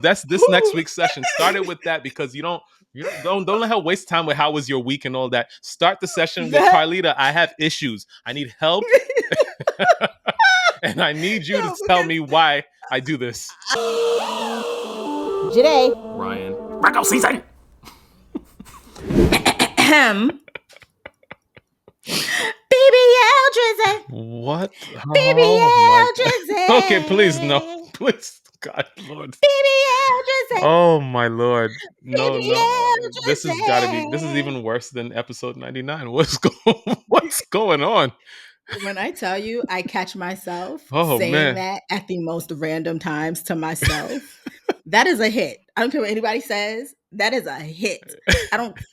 That's this next week's session. Start it with that because don't let her waste time with how was your week and all that. Start the session with Carlita. I have issues. I need help. And I need you to tell me why I do this. Joyhdae. Ryan. Virgo season. BBL Drizzy. What? BBL Drizzy. Okay, please, no. Please, God, Lord. BBL Drizzy. Oh, my Lord. No. BBL This has got to be, this is even worse than episode 99. What's going on? When I tell you, I catch myself saying that at the most random times to myself. That is a hit. I don't care what anybody says. That is a hit.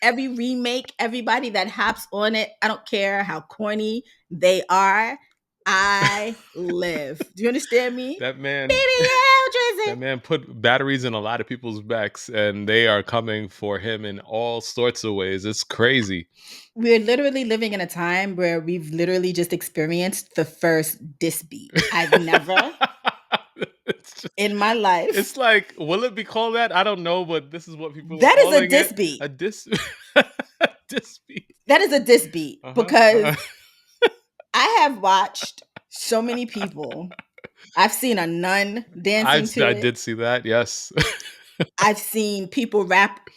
Every remake, everybody that hops on it, I don't care how corny they are. I live. Do you understand me? That man put batteries in a lot of people's backs, and they are coming for him in all sorts of ways. It's crazy. We're literally living in a time where we've literally just experienced the first diss beat. I've never in my life. It's like, will it be called that? I don't know, but this is what people that are is a diss beat. A diss beat. That is a diss beat because I have watched so many people. I've seen a nun dancing to it. I did see that, yes. I've seen people rap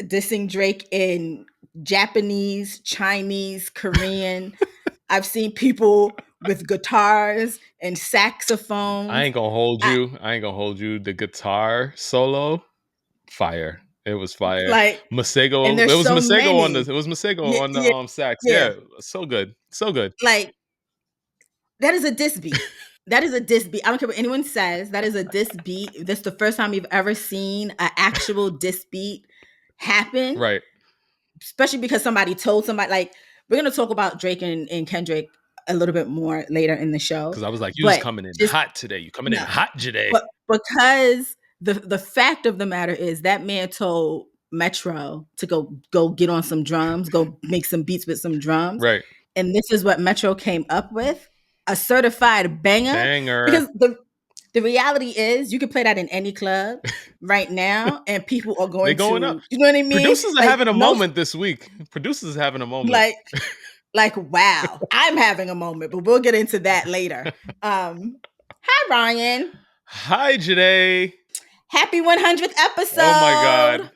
dissing Drake in Japanese, Chinese, Korean. I've seen people with guitars and saxophones. I ain't gonna hold you. The guitar solo, fire. It was fire. Like Masego. It was so Masego on the sax. Yeah, so good. So good. Like, that is a diss beat. That is a diss beat. I don't care what anyone says. That is a diss beat. That's the first time you've ever seen an actual diss beat happen. Right. Especially because somebody told somebody. Like, we're going to talk about Drake and Kendrick a little bit more later in the show. Because I was like, you was coming in hot today. You coming in hot today. But because the fact of the matter is that man told Metro to go get on some drums, go make some beats with some drums. Right. And this is what Metro came up with. A certified banger. Because the reality is you can play that in any club right now and people are going up. You know what I mean? Producers are having a moment this week. Producers are having a moment. Like, wow, I'm having a moment, but we'll get into that later. Hi, Ryan. Hi, Joyhdae. Happy 100th episode. Oh, my God.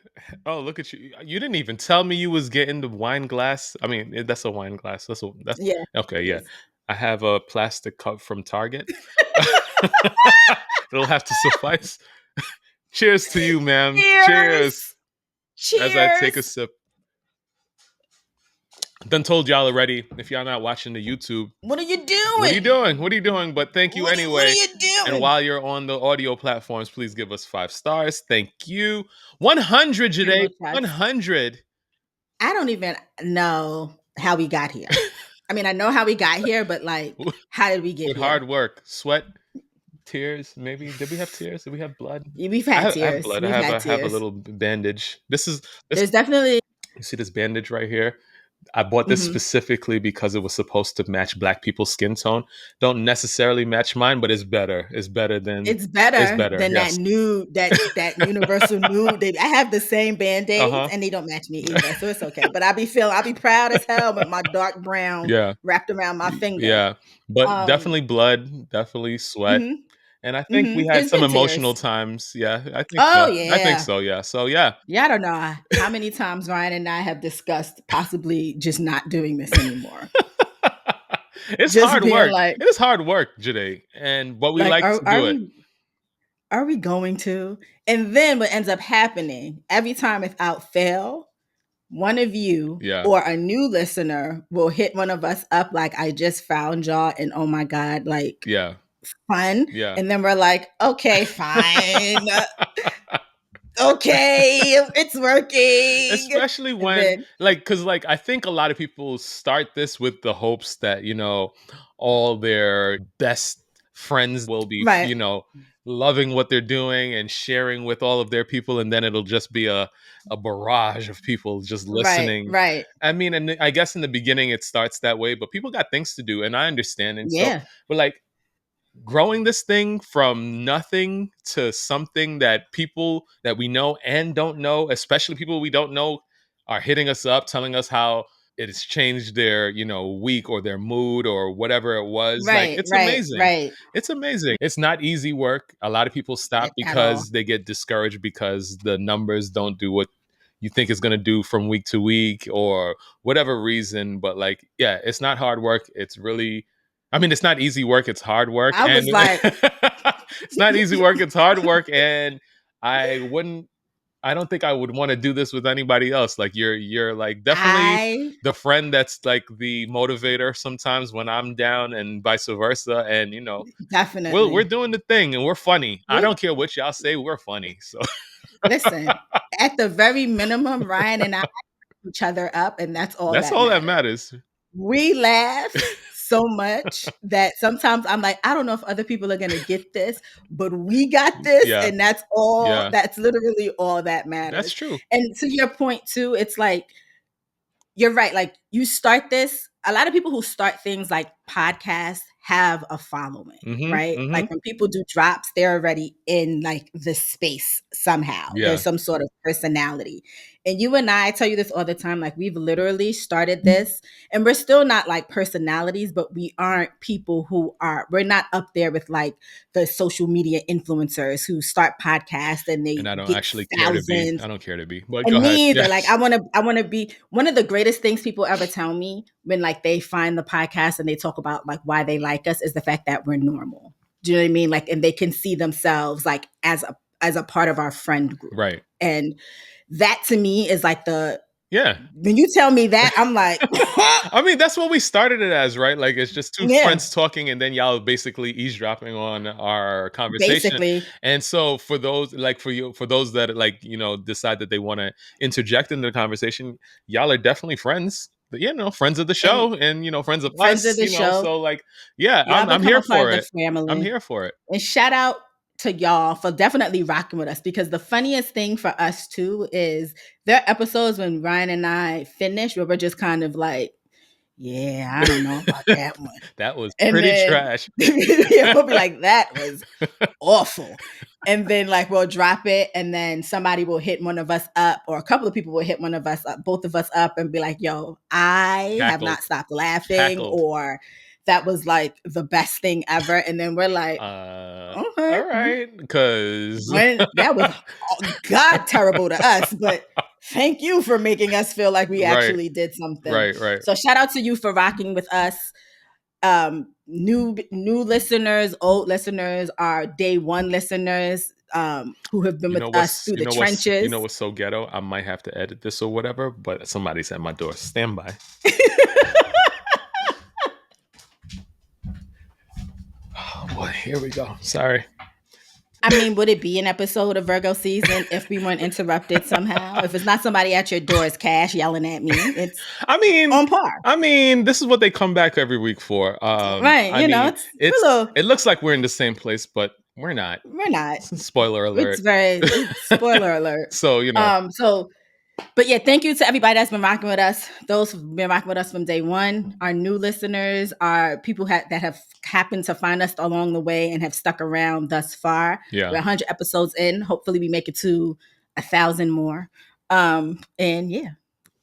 Oh, look at you. You didn't even tell me you was getting the wine glass. I mean, that's a wine glass. That's yeah. Okay, yeah. I have a plastic cup from Target. It'll have to suffice. Cheers to you, ma'am. Cheers. As I take a sip. Done told y'all already. If y'all not watching the YouTube, what are you doing? But thank you anyway. What are you doing? And while you're on the audio platforms, please give us 5 stars. Thank you. 100 Joyhdae. 100. I don't even know how we got here. I mean, I know how we got here, but like, how did we get here? With hard work, sweat, tears, maybe. Did we have tears? Did we have blood? We've had tears. I have blood. I have a little bandage. There's definitely. You see this bandage right here? I bought this specifically because it was supposed to match Black people's skin tone. Don't necessarily match mine, but it's better. It's better than yes. That nude, that universal nude. I have the same Band-Aids and they don't match me either, so it's okay. But I'll be proud as hell with my dark brown wrapped around my finger. Yeah, but definitely blood, definitely sweat. And I think we had some emotional times. Yeah, I think so. I think so, yeah. So, yeah. Yeah, I don't know how many times Ryan and I have discussed possibly just not doing this anymore. It's just hard work. It is hard work, Joyhdae. But we like to do it. Are we going to? And then what ends up happening, every time without fail, one of you or a new listener will hit one of us up like, I just found y'all and oh my God, like... Yeah. Fun. Yeah. And then we're like, okay, fine. Okay, it's working. Especially when, because I think a lot of people start this with the hopes that, all their best friends will be, loving what they're doing and sharing with all of their people. And then it'll just be a barrage of people just listening. Right. I mean, and I guess in the beginning it starts that way, but people got things to do and I understand. And so, but growing this thing from nothing to something that people that we know and don't know, especially people we don't know, are hitting us up, telling us how it has changed their, week or their mood or whatever it was. Like, Right, it's right, amazing. right. It's amazing. It's not easy work. A lot of people stop At all. because they get discouraged because the numbers don't do what you think it's going to do from week to week or whatever reason. But like, yeah, it's not hard work. It's really, I mean, it's not easy work. It's hard work. I And was like, it's not easy work. It's hard work. And I don't think I would want to do this with anybody else. Like, you're like definitely I the friend that's like the motivator sometimes when I'm down and vice versa. And we're definitely doing the thing and we're funny. I we don't care what y'all say, we're funny. So listen. At the very minimum, Ryan and I back each other up, and that's all that's that all that matters. matters. We laugh so much that sometimes I'm like, I don't know if other people are gonna get this, but we got this, Yeah. and that's all. Yeah. That's literally all that That's matters. true. And to your point too, it's like you're right. Like, you start this. A lot of people who start things like podcasts have a following, right? Like, when people do drops, they're already in like the space somehow. Yeah. There's some sort of personality. And you and I tell you this all the time. Like, we've literally started this, and we're still not like personalities, but we aren't people we're not up there with like the social media influencers who start podcasts and they I don't get actually thousands. care to be. I don't care to be. But And go ahead. me either. Yeah. Like, I want to be one of the greatest things people ever tell me when like they find the podcast and they talk about like why they like us is the fact that we're normal. Do you know what I mean? Like, and they can see themselves like as a part of our friend group. Right. And that to me is like yeah. When you tell me that, I'm like, I mean, that's what we started it as, right? Like, it's just two Yeah. friends talking, and then y'all basically eavesdropping on our conversation. basically. And so, for those for those that like decide that they want to interject in the conversation, y'all are definitely friends. Friends of the show, and friends of Friends us. of the show. So like, yeah, Y'all I'm become here a part for of it. the family. I'm here for it. And shout out to y'all for definitely rocking with us, because the funniest thing for us too is there are episodes when Ryan and I finish where we're just kind of like, yeah, I don't know about that one. That was And pretty then trash. we'll be like, that was awful. And then like we'll drop it, and then somebody will hit one of us up, or a couple of people will hit one of us up, both of us up, and be like, yo, I have Cackled. not stopped laughing, Cackled. or that was like the best thing ever. And then we're like, okay. All right, because that was God terrible to us, but thank you for making us feel like we actually did something. Right. So shout out to you for rocking with us. New listeners, old listeners, our day one listeners, who have been with us through the trenches. You know what's so ghetto? I might have to edit this or whatever, but somebody's at my door. Stand by. Oh boy, here we go. Sorry. I mean, would it be an episode of Virgo season if we weren't interrupted somehow? If it's not somebody at your door, it's Cash yelling at me. It's on par. I mean, this is what they come back every week for. Right. It looks like we're in the same place, but we're not. We're not. Spoiler alert. It's spoiler alert. So, but yeah, thank you to everybody that's been rocking with us. Those who've been rocking with us from day one. Our new listeners are people that have happened to find us along the way and have stuck around thus far. Yeah. We're 100 episodes in. Hopefully we make it to 1,000 more. And yeah.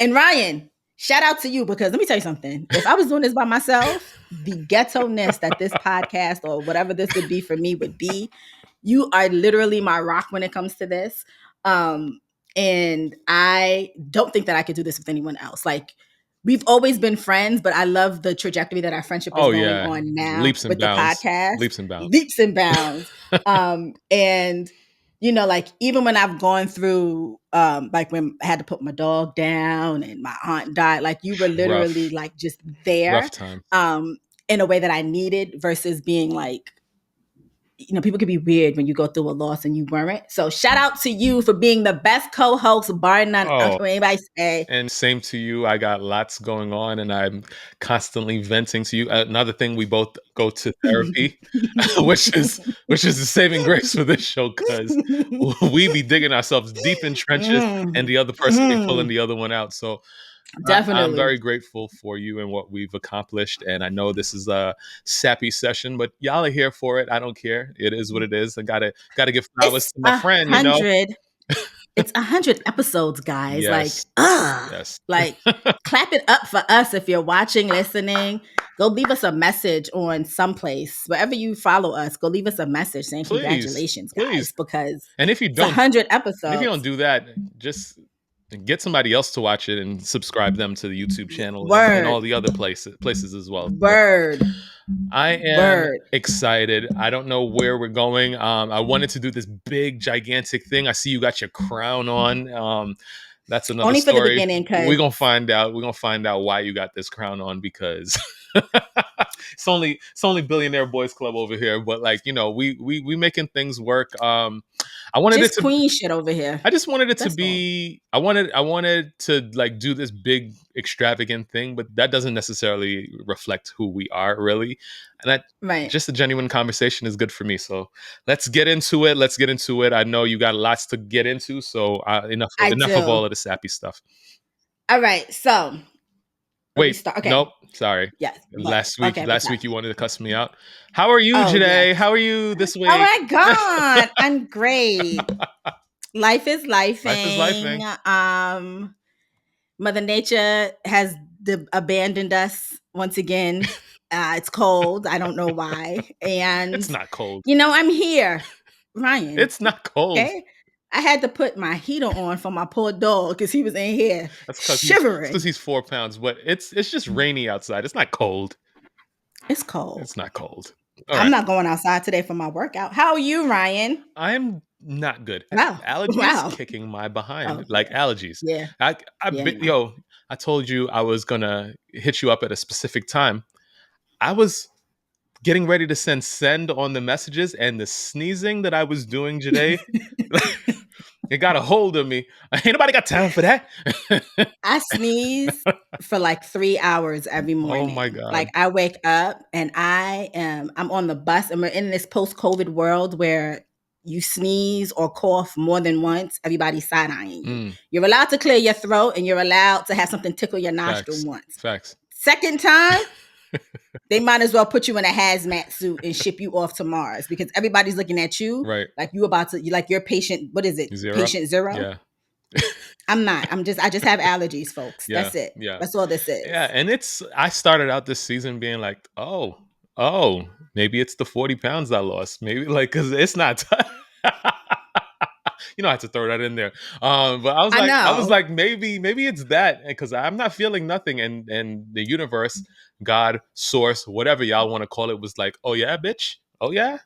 And Ryan, shout out to you, because let me tell you something. If I was doing this by myself, the ghetto-ness that this podcast or whatever this would be for me would be. You are literally my rock when it comes to this. And I don't think that I could do this with anyone else. Like, we've always been friends, but I love the trajectory that our friendship is going on now with the podcast. Leaps and bounds. Leaps and bounds. And like, even when I've gone through, like when I had to put my dog down and my aunt died, like you were literally like just there, rough time. In a way that I needed, versus being like, people can be weird when you go through a loss and you weren't. So shout out to you for being the best co-host, bar none. Anybody say. And same to you. I got lots going on, and I'm constantly venting to you. Another thing, we both go to therapy, which is the saving grace for this show, because we be digging ourselves deep in trenches, and the other person be pulling the other one out. So I'm Definitely. very grateful for you and what we've accomplished. And I know this is a sappy session, but y'all are here for it. I don't care. It is what it is. I gotta give flowers It's to my friend, 100. It's 100 episodes, guys. Yes. Yes. Like clap it up for us if you're watching, listening. Go leave us a message on someplace. Wherever you follow us, go leave us a message saying Please. congratulations, guys, Please. because And if you it's don't 100 and if you don't episodes. do that, just get somebody else to watch it and subscribe them to the YouTube channel and all Word. the other places as well. So Word. I am Word. excited. I don't know where we're going. I wanted to do this big, gigantic thing. I see you got your crown on. That's another Only for the story. beginning, We're because gonna find out. We're gonna find out why you got this crown on because it's only Billionaire Boys Club over here. But like we making things work. I wanted it just to queen shit over here. I just wanted it to That's all. be I wanted to like do this big extravagant thing, but that doesn't necessarily reflect who we are really. And that Right. just a genuine conversation is good for me. So let's get into it. Let's get into it. I know you got lots to get into, so enough I enough of do. all of the sappy stuff. All right. So let me Wait, start. Okay. nope, sorry. Yes. What? Last week, Okay. What's last up? week you wanted to cuss me out. How are you Oh, yes. today? How are you this Oh week? my God. I'm great. Life is Life is lifing. lifing. Mother Nature has abandoned us once again. It's cold. I don't know why. It's And, not cold. I'm here. Ryan. It's not cold. Okay. I had to put my heater on for my poor dog because he was in here That's because shivering. he's 4 pounds. But it's just rainy outside. It's not cold. It's cold. It's not cold. All I'm right. not going outside today for my workout. How are you, Ryan? I'm not good. Wow. Allergies Wow. kicking my behind. Oh, Like yeah. allergies. Yeah. Yeah, no. Yo, I told you I was gonna hit you up at a specific time. I was getting ready to send on the messages, and the sneezing that I was doing today, it got a hold of me. Ain't nobody got time for that. I sneeze for like 3 hours every Oh my morning. god. Like I wake up and I'm on the bus and we're in this post-COVID world where you sneeze or cough more than once, everybody's side-eyeing you. You're allowed to clear your throat and you're allowed to have something tickle your nostril Facts. once. Facts. Second time, they might as well put you in a hazmat suit and ship you off to Mars because everybody's looking at you Right. like you're patient. What is it? Zero. Patient zero? Yeah. I'm not. I just have allergies, folks. Yeah. That's it. Yeah. That's all this is. Yeah. And I started out this season being like, oh, maybe it's the 40 pounds I lost. Maybe like, cause it's not, I had to throw that in there. But I was like, maybe it's that. And cause I'm not feeling nothing. And the universe, God, source, whatever y'all want to call it was like, oh yeah, bitch. Oh yeah.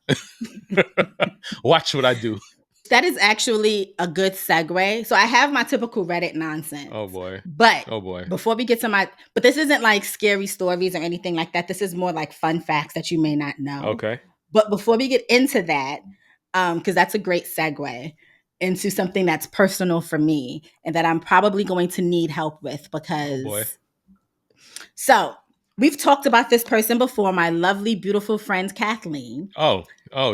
Watch what I do. That is actually a good segue. So I have my typical Reddit nonsense. Oh boy. But oh boy. Before we get to but this isn't like scary stories or anything like that. This is more like fun facts that you may not know. Okay. But before we get into that, because that's a great segue into something that's personal for me and that I'm probably going to need help with because. Oh boy. So we've talked about this person before, my lovely, beautiful friend, Kathleen. Oh,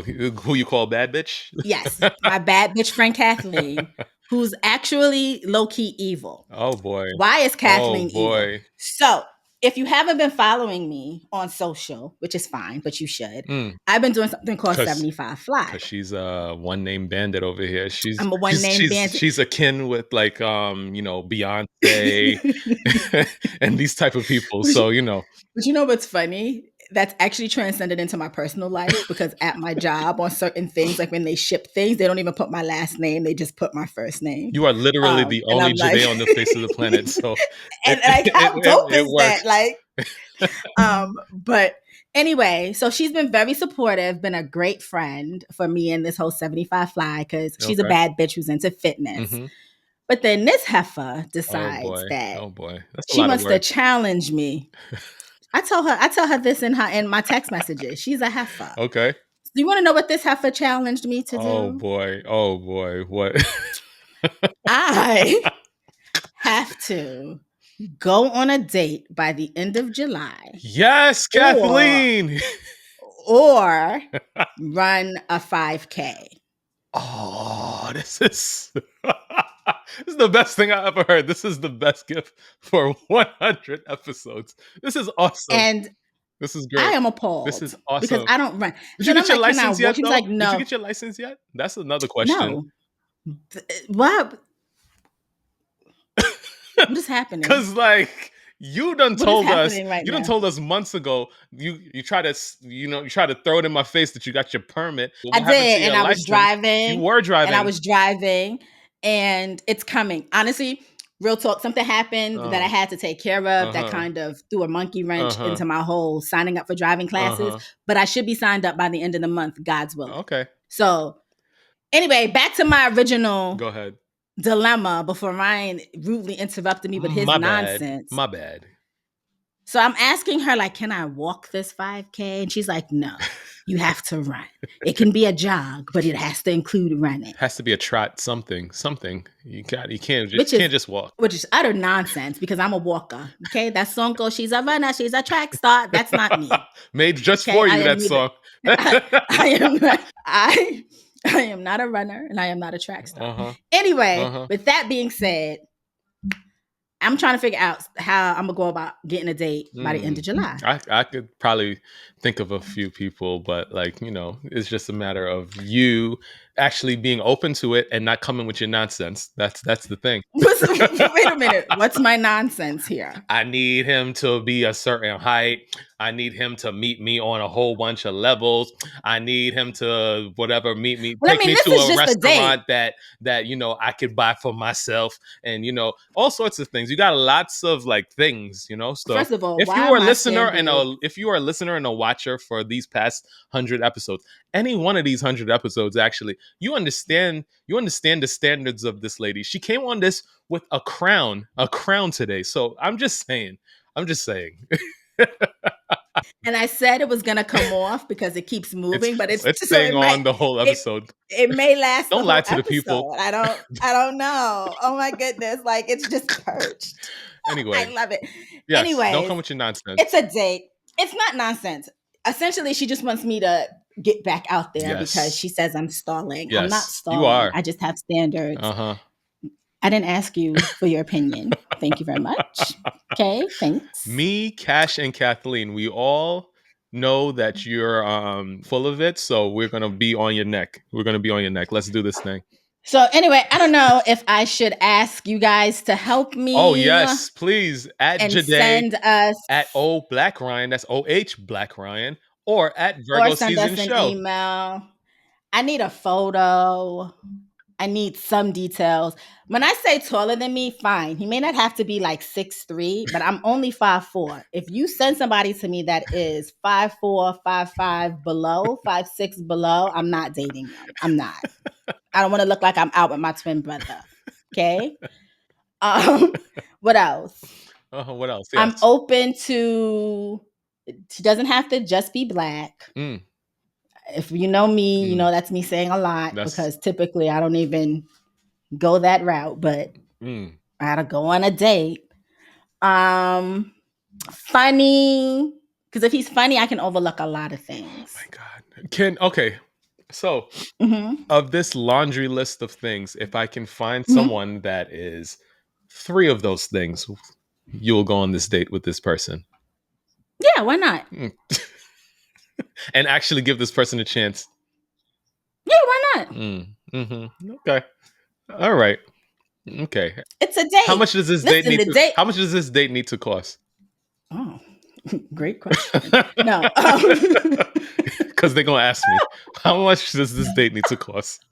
who you call bad bitch? Yes, my bad bitch friend, Kathleen, who's actually low-key evil. Oh, boy. Why is Kathleen boy. evil? So if you haven't been following me on social, which is fine, but you should, I've been doing something called 75 Fly. Because she's a one-name bandit over here. I'm a one-name bandit. She's akin with like, Beyonce and these type of people. So, But you know what's funny? That's actually transcended into my personal life because at my job on certain things, like when they ship things, they don't even put my last name. They just put my first name. You are literally the only Joyhdae on the face of the planet. So, and how dope is that? Like, but anyway, so she's been very supportive, been a great friend for me in this whole 75 Fly because she's a bad bitch who's into fitness. Mm-hmm. But then this heifer decides that she wants to challenge me. I tell her this in my text messages. She's a heifer. Okay. Do you want to know what this heifer challenged me to do? Oh boy. What? I have to go on a date by the end of July. Yes, Kathleen. Or run a 5K. Oh, this is This is the best thing I ever heard. This is the best gift for 100 episodes. This is awesome. And this is I great. am appalled. This is awesome. Because I don't run. Did So you get I'm your like, can I license walk? yet, He's though? like, no. Did you get your license yet? That's another question. No. What? What is happening? Because, like, you done What told is us, happening right you done now? told us months ago, you try to, you try to throw it in my face that you got your permit. I What happened to did, your and I was license? driving. You were driving. And I was driving, and it's coming. Honestly, real talk, something happened that I had to take care of that kind of threw a monkey wrench into my whole signing up for driving classes. But I should be signed up by the end of the month, God's willing. Okay. So anyway, back to my original Go ahead. dilemma before Ryan rudely interrupted me with his nonsense. My bad. So I'm asking her, like, can I walk this 5K? And she's like, no, you have to run. It can be a jog, but it has to include running. It has to be a trot, something. You can't just walk. Which is utter nonsense because I'm a walker. Okay. That song goes, she's a runner, she's a track star. That's not me. Made just for you, that song. I am not a runner and I am not a track star. Anyway, with that being said, I'm trying to figure out how I'm gonna go about getting a date by the end of July. I could probably think of a few people, but like, it's just a matter of you actually being open to it and not coming with your nonsense. That's the thing. Wait a minute. What's my nonsense here? I need him to be a certain height. I need him to meet me on a whole bunch of levels. I need him to take me to a restaurant that I could buy for myself, and all sorts of things. You got lots of like things, So first of all, if you are a listener and a watcher for these past 100 episodes, any one of these 100 episodes, actually, you understand the standards of this lady. She came on this with a crown today. So I'm just saying. And I said it was gonna come off because it keeps moving, but it's staying on the whole episode. It may last. Don't lie to the people. I don't know. Oh my goodness! Like, it's just perched. Anyway, I love it. Yes, anyway, don't come with your nonsense. It's a date. It's not nonsense. Essentially, she just wants me to get back out there because she says I'm stalling. Yes, I'm not stalling. You are. I just have standards. I didn't ask you for your opinion. Thank you very much. Okay, thanks. Me, Cash, and Kathleen, we all know that you're full of it, so we're going to be on your neck. Let's do this thing. So anyway, I don't know if I should ask you guys to help me. Oh, yes, please. At and Joyhdae, send us at O Black Ryan, that's OH Black Ryan, or at Virgo or send Season us an Show. email. I need a photo. I need some details. When I say taller than me, fine. He may not have to be like 6'3", but I'm only 5'4". If you send somebody to me that is 5'4", 5'5", below, 5'6", below, I'm not dating them. I'm not. I don't want to look like I'm out with my twin brother. Okay? What else? What else? Yes. I'm open to... She doesn't have to just be Black. If you know me, you know that's me saying a lot because typically I don't even go that route, but I gotta go on a date. Funny, because if he's funny, I can overlook a lot of things. Oh my God. Okay. So of this laundry list of things, if I can find someone that is 3 of those things, you'll go on this date with this person. Yeah, why not? And actually give this person a chance. Yeah, why not? Okay. All right. Okay. It's a date. How much does this date need to cost? Oh, great question. No. Because they're going to ask me, how much does this date need to cost?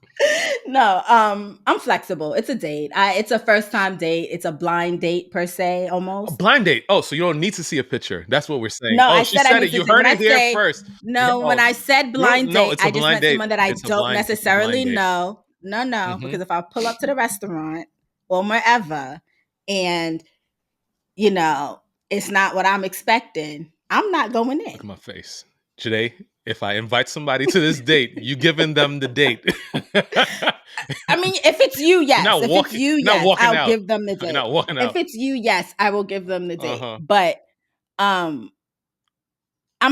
No, I'm flexible. It's a date. It's a first time date. It's a blind date per se, almost. A blind date. Oh, so you don't need to see a picture. That's what we're saying. No, I said it. You heard it here first. No, when I said blind date, I just meant someone that I don't necessarily know. No, because if I pull up to the restaurant or wherever and, it's not what I'm expecting, I'm not going in. Look at my face. Today, if I invite somebody to this date, you giving them the date. I mean, if it's you, yes. If it's you, yes, I'll give them the date. Not walking out. If it's you, yes, I will give them the date. But I'm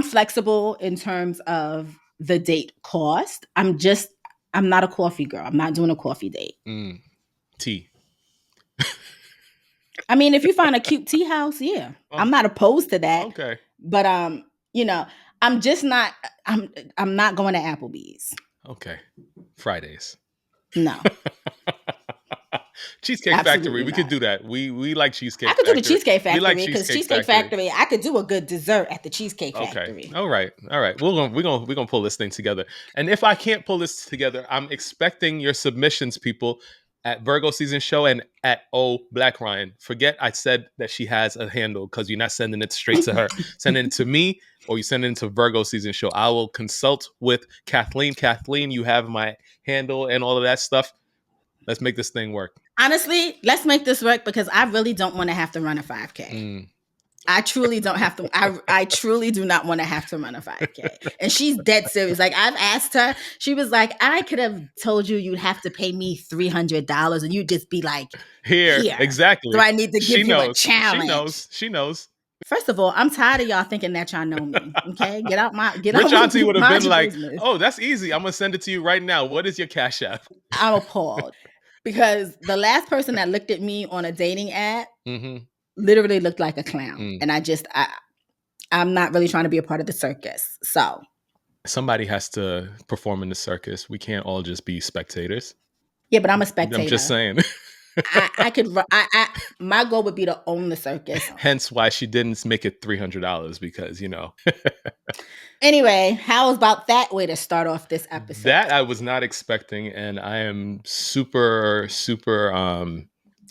flexible in terms of the date cost. I'm not a coffee girl. I'm not doing a coffee date. Tea. I mean, if you find a cute tea house, yeah, I'm not opposed to that. Okay. But I'm just not. I'm not going to Applebee's. Okay. Fridays. No. Cheesecake Factory. We could do that. We like Cheesecake I could Factory. do the Cheesecake Factory We like because Cheesecake Factory, I could do a good dessert at the Cheesecake Factory. All right. We're gonna pull this thing together. And if I can't pull this together, I'm expecting your submissions, people, at Virgo Season Show and at Black Ryan. Forget I said that she has a handle because you're not sending it straight to her. Sending it to me or you send it to Virgo Season Show. I will consult with Kathleen. Kathleen, you have my handle and all of that stuff. Let's make this thing work. Honestly, let's make this work because I really don't want to have to run a 5K. I truly don't have to. I truly do not want to have to run a 5K. And she's dead serious. Like, I've asked her. She was like, I could have told you you'd have to pay me $300 and you'd just be like, here. Exactly. So I need to give you a challenge. She knows. First of all, I'm tired of y'all thinking that y'all know me. Okay, get out Rich Auntie would have been like, business. "Oh, that's easy. I'm gonna send it to you right now. What is your Cash App?" I'm appalled because the last person that looked at me on a dating app literally looked like a clown, and I'm not really trying to be a part of the circus. So somebody has to perform in the circus. We can't all just be spectators. Yeah, but I'm a spectator. I'm just saying. I could. My goal would be to own the circus. Hence why she didn't make it $300 because Anyway, how about that way to start off this episode? That I was not expecting, and I am super, super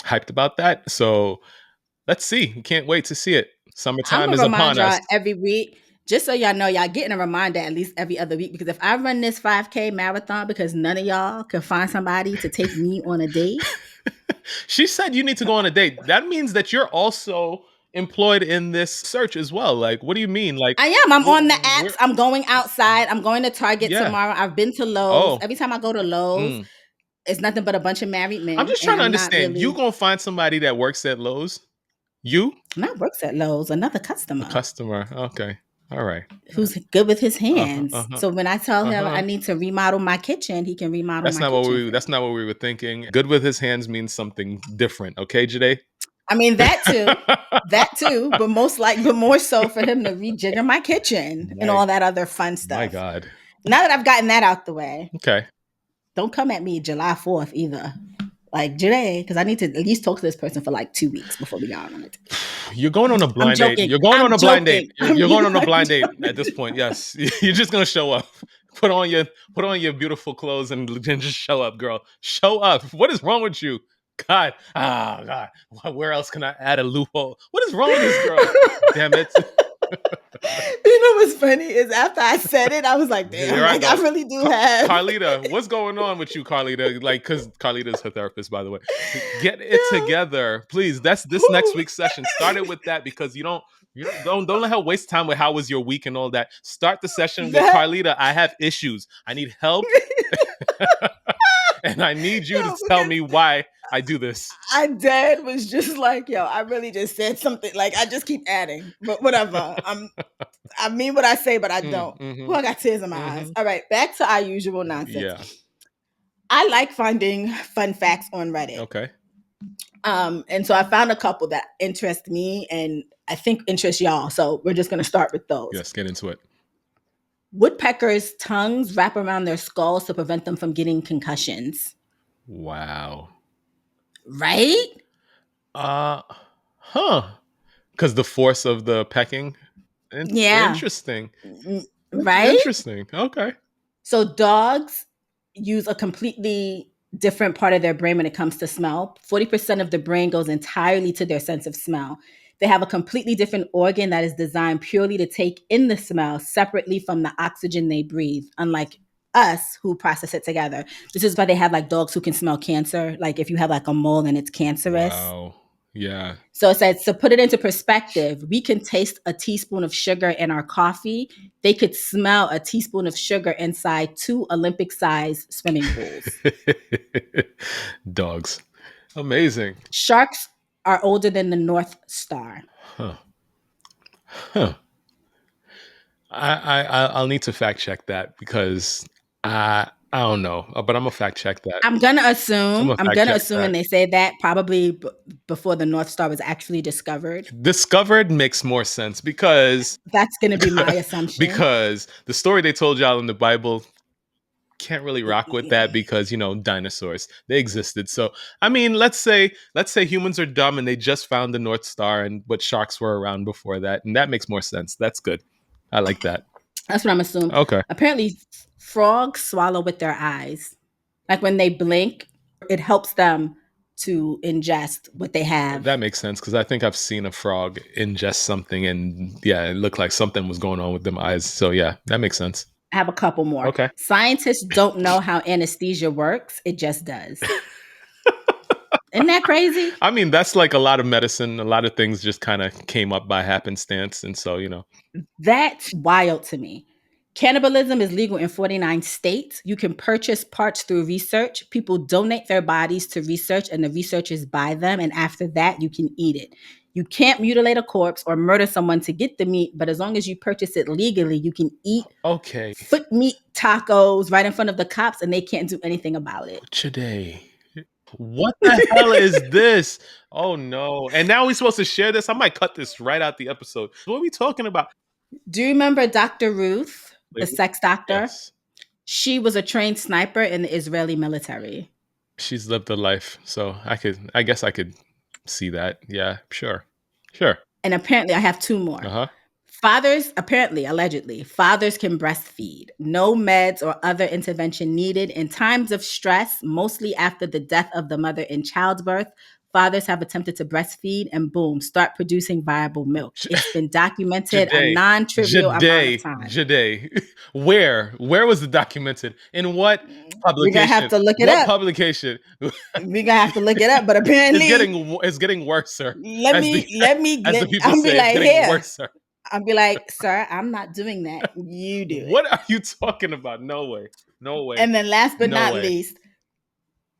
hyped about that. So let's see. We can't wait to see it. Summertime is upon us. Every week. Just so y'all know, y'all getting a reminder at least every other week. Because if I run this 5K marathon because none of y'all can find somebody to take me on a date. She said you need to go on a date. That means that you're also employed in this search as well. Like, what do you mean? Like, I am. I'm on the apps. I'm going outside. I'm going to Target tomorrow. I've been to Lowe's. Every time I go to Lowe's, it's nothing but a bunch of married men. I'm just trying to understand. You gonna find somebody that works at Lowe's? You? Not works at Lowe's. Another customer. A customer. Okay. All right. Who's good with his hands. So when I tell him I need to remodel my kitchen, he can remodel my kitchen. That's not what we were thinking. Good with his hands means something different. Okay, Joyhdae? I mean, that too. But more so for him to rejigger my kitchen and all that other fun stuff. My God. Now that I've gotten that out the way. Okay. Don't come at me July 4th either. Like, Joyhdae, because I need to at least talk to this person for like 2 weeks before we go on it. You're going on a blind date. You're going on a blind date. You're going on a blind date at this point. Yes. You're just going to show up. Put on your beautiful clothes and just show up, girl. Show up. What is wrong with you? God. God. Where else can I add a loophole? What is wrong with this girl? Damn it. You know what's funny is after I said it, I was like, damn, I really do have. Carlita, what's going on with you, Carlita? Like, because Carlita's her therapist, by the way. Get it together, please. That's this next week's session. Start it with that because don't let her waste time with how was your week and all that. Start the session with Carlita. I have issues. I need help. And I need you to tell me why I do this. Dad was just like, yo, I really just said something. Like, I just keep adding, but whatever. I mean what I say, but I don't. Well, I got tears in my eyes. All right, back to our usual nonsense. Yeah. I like finding fun facts on Reddit. Okay. And so I found a couple that interest me and I think interest y'all. So we're just going to start with those. Yes, get into it. Woodpeckers' tongues wrap around their skulls to prevent them from getting concussions. Wow. Right? Because the force of the pecking. Interesting. Right? Interesting. Okay. So dogs use a completely different part of their brain when it comes to smell. 40% of the brain goes entirely to their sense of smell. They have a completely different organ that is designed purely to take in the smell separately from the oxygen they breathe, unlike us who process it together. This is why they have like dogs who can smell cancer. Like if you have like a mole and it's cancerous. Wow. Yeah. So it says, to put it into perspective, we can taste a teaspoon of sugar in our coffee. They could smell a teaspoon of sugar inside 2 Olympic-sized swimming pools. Dogs. Amazing. Sharks are older than the North Star. I'll need to fact check that because I I don't know, but I'm gonna fact check that. I'm gonna assume that. when they say that probably before the North Star was actually discovered. Discovered makes more sense because That's gonna be my assumption. because the story they told y'all in the Bible can't really rock with that because dinosaurs, they existed. So I mean, let's say humans are dumb and they just found the North Star, and but sharks were around before that, and that makes more sense. That's good. I like that. That's what I'm assuming. Okay. Apparently, frogs swallow with their eyes. Like when they blink, it helps them to ingest what they have. That makes sense because I think I've seen a frog ingest something, and yeah, it looked like something was going on with them eyes. So yeah, that makes sense. I have a couple more. Okay. Scientists don't know how anesthesia works. It just does. Isn't that crazy? I mean, that's like a lot of medicine. A lot of things just kind of came up by happenstance. And so, That's wild to me. Cannibalism is legal in 49 states. You can purchase parts through research. People donate their bodies to research and the researchers buy them. And after that, you can eat it. You can't mutilate a corpse or murder someone to get the meat, but as long as you purchase it legally, you can eat foot meat tacos right in front of the cops and they can't do anything about it. Joyhdae. What the hell is this? Oh no. And now we're supposed to share this? I might cut this right out the episode. What are we talking about? Do you remember Dr. Ruth, the sex doctor? Yes. She was a trained sniper in the Israeli military. She's lived a life. So I guess I could see that. Yeah, sure. And apparently I have two more. Uh-huh. Fathers, allegedly, fathers can breastfeed. No meds or other intervention needed. In times of stress, mostly after the death of the mother in childbirth, fathers have attempted to breastfeed and boom, start producing viable milk. It's been documented a non-trivial amount of time. Joyhdae. Where was it documented? In what publication? We're gonna have to look it up. Publication? We're gonna have to look it up, but apparently it's getting worse, sir. Let me as the people say, it's getting worse, sir. I'll be like, sir, I'm not doing that. You do it. What are you talking about? No way. And then last but not least,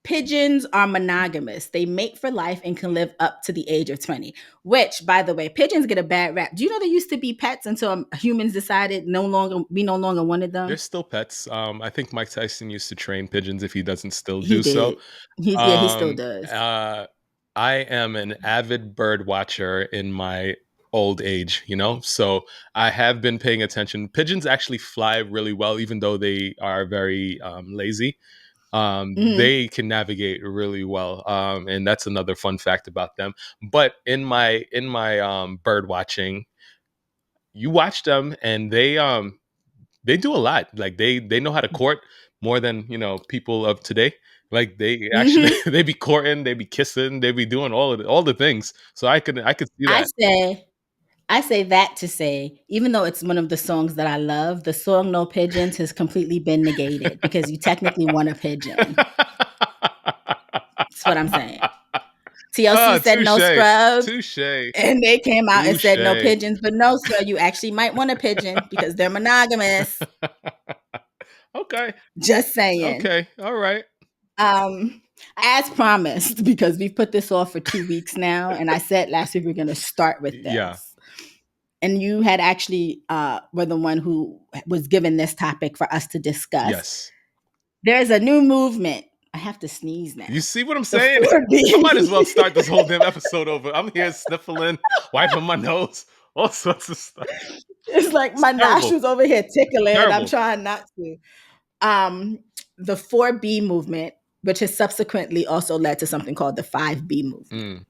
pigeons are monogamous. They mate for life and can live up to the age of 20, which, by the way, pigeons get a bad rap. Do you know they used to be pets until humans decided we no longer wanted them? They're still pets. I think Mike Tyson used to train pigeons if he doesn't still do so. He still does. I am an avid bird watcher in my old age, so I have been paying attention. Pigeons actually fly really well, even though they are very lazy. They can navigate really well, and that's another fun fact about them. But in my bird watching, you watch them and they do a lot. Like they know how to court more than people of today. Like they actually they be courting, they be kissing, they be doing all the things. So I could see that. I say that to say, even though it's one of the songs that I love, the song "No Pigeons" has completely been negated because you technically want a pigeon. That's what I'm saying. TLC said no scrubs. Touché. And they came out and said no pigeons. But no, sir, you actually might want a pigeon because they're monogamous. Okay. Just saying. Okay. All right. As promised, because we've put this off for 2 weeks now, and I said last week we're going to start with this. Yeah. And you had actually were the one who was given this topic for us to discuss. Yes. There's a new movement. I have to sneeze now. You see what I'm saying? I might as well start this whole damn episode over. I'm here sniffling, wiping my nose, all sorts of stuff. It's like my nostrils over here tickling, and I'm trying not to. The 4B movement, which has subsequently also led to something called the 5B movement.